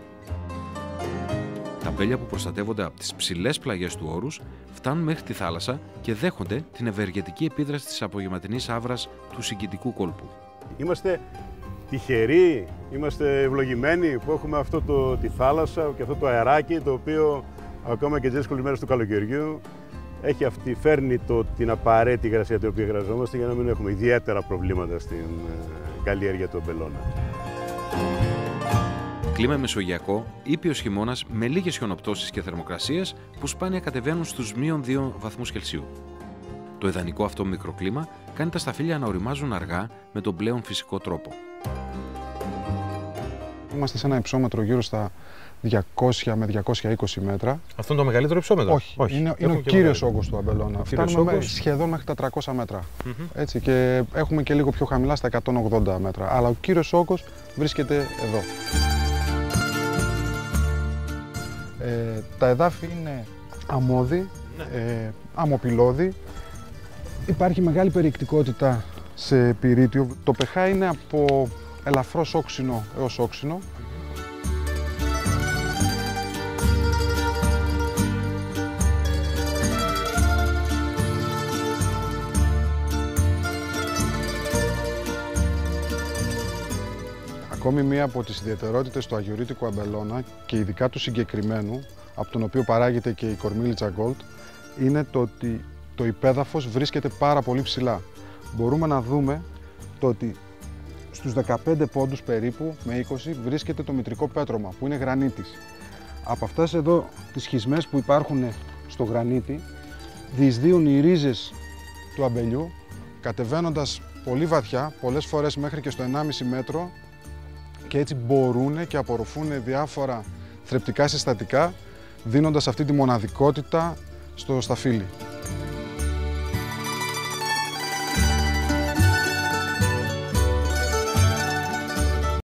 Τα αμπέλια που προστατεύονται από τις ψηλές πλαγιές του Όρους φτάνουν μέχρι τη θάλασσα και δέχονται την ευεργετική επίδραση της απογευματινής άβρας του συγκητικού κόλπου. Είμαστε τυχεροί, είμαστε ευλογημένοι που έχουμε τη θάλασσα και αυτό το αεράκι το οποίο ακόμα και τις δύσκολες μέρες του καλοκαιριού φέρνει την απαραίτητη υγρασία την οποία χρειαζόμαστε για να μην έχουμε ιδιαίτερα προβλήματα στην καλλιέργεια του αμπελώνα. Κλίμα μεσογειακό, ήπιος χειμώνας με λίγες χιονοπτώσεις και θερμοκρασίες που σπάνια κατεβαίνουν στους -2 βαθμούς Κελσίου. Το ιδανικό αυτό μικροκλίμα κάνει τα σταφύλια να οριμάζουν αργά με τον πλέον φυσικό τρόπο. Είμαστε σε ένα υψόμετρο γύρω στα 200 με 220 μέτρα. Αυτό είναι το μεγαλύτερο υψόμετρο? Όχι. Είναι ο κύριος όγκος του αμπελώνα. Φτάνουμε σχεδόν μέχρι τα 300 μέτρα. Έτσι, και έχουμε και λίγο πιο χαμηλά στα 180 μέτρα. Αλλά ο κύριος όγκος βρίσκεται εδώ. Τα εδάφη είναι αμμώδη, αμμοπυλώδη. Υπάρχει μεγάλη περιεκτικότητα σε πυρίτιο. Το pH είναι από ελαφρώς όξινο έως όξινο. Ακόμη μία από τις ιδιαιτερότητες του αγιορείτικου αμπελώνα και ειδικά του συγκεκριμένου, από τον οποίο παράγεται και η κορμίλιτσα Gold, είναι το ότι το υπέδαφος βρίσκεται πάρα πολύ ψηλά. Μπορούμε να δούμε το ότι στους 15 πόντους περίπου με 20 βρίσκεται το μητρικό πέτρωμα που είναι γρανίτης. Από αυτές εδώ τις σχισμές που υπάρχουν στο γρανίτη διεισδύουν οι ρίζες του αμπελιού κατεβαίνοντας πολύ βαθιά, πολλές φορές μέχρι και στο 1,5 μέτρο, και έτσι μπορούν και απορροφούν διάφορα θρεπτικά συστατικά, δίνοντας αυτή τη μοναδικότητα στο σταφύλι.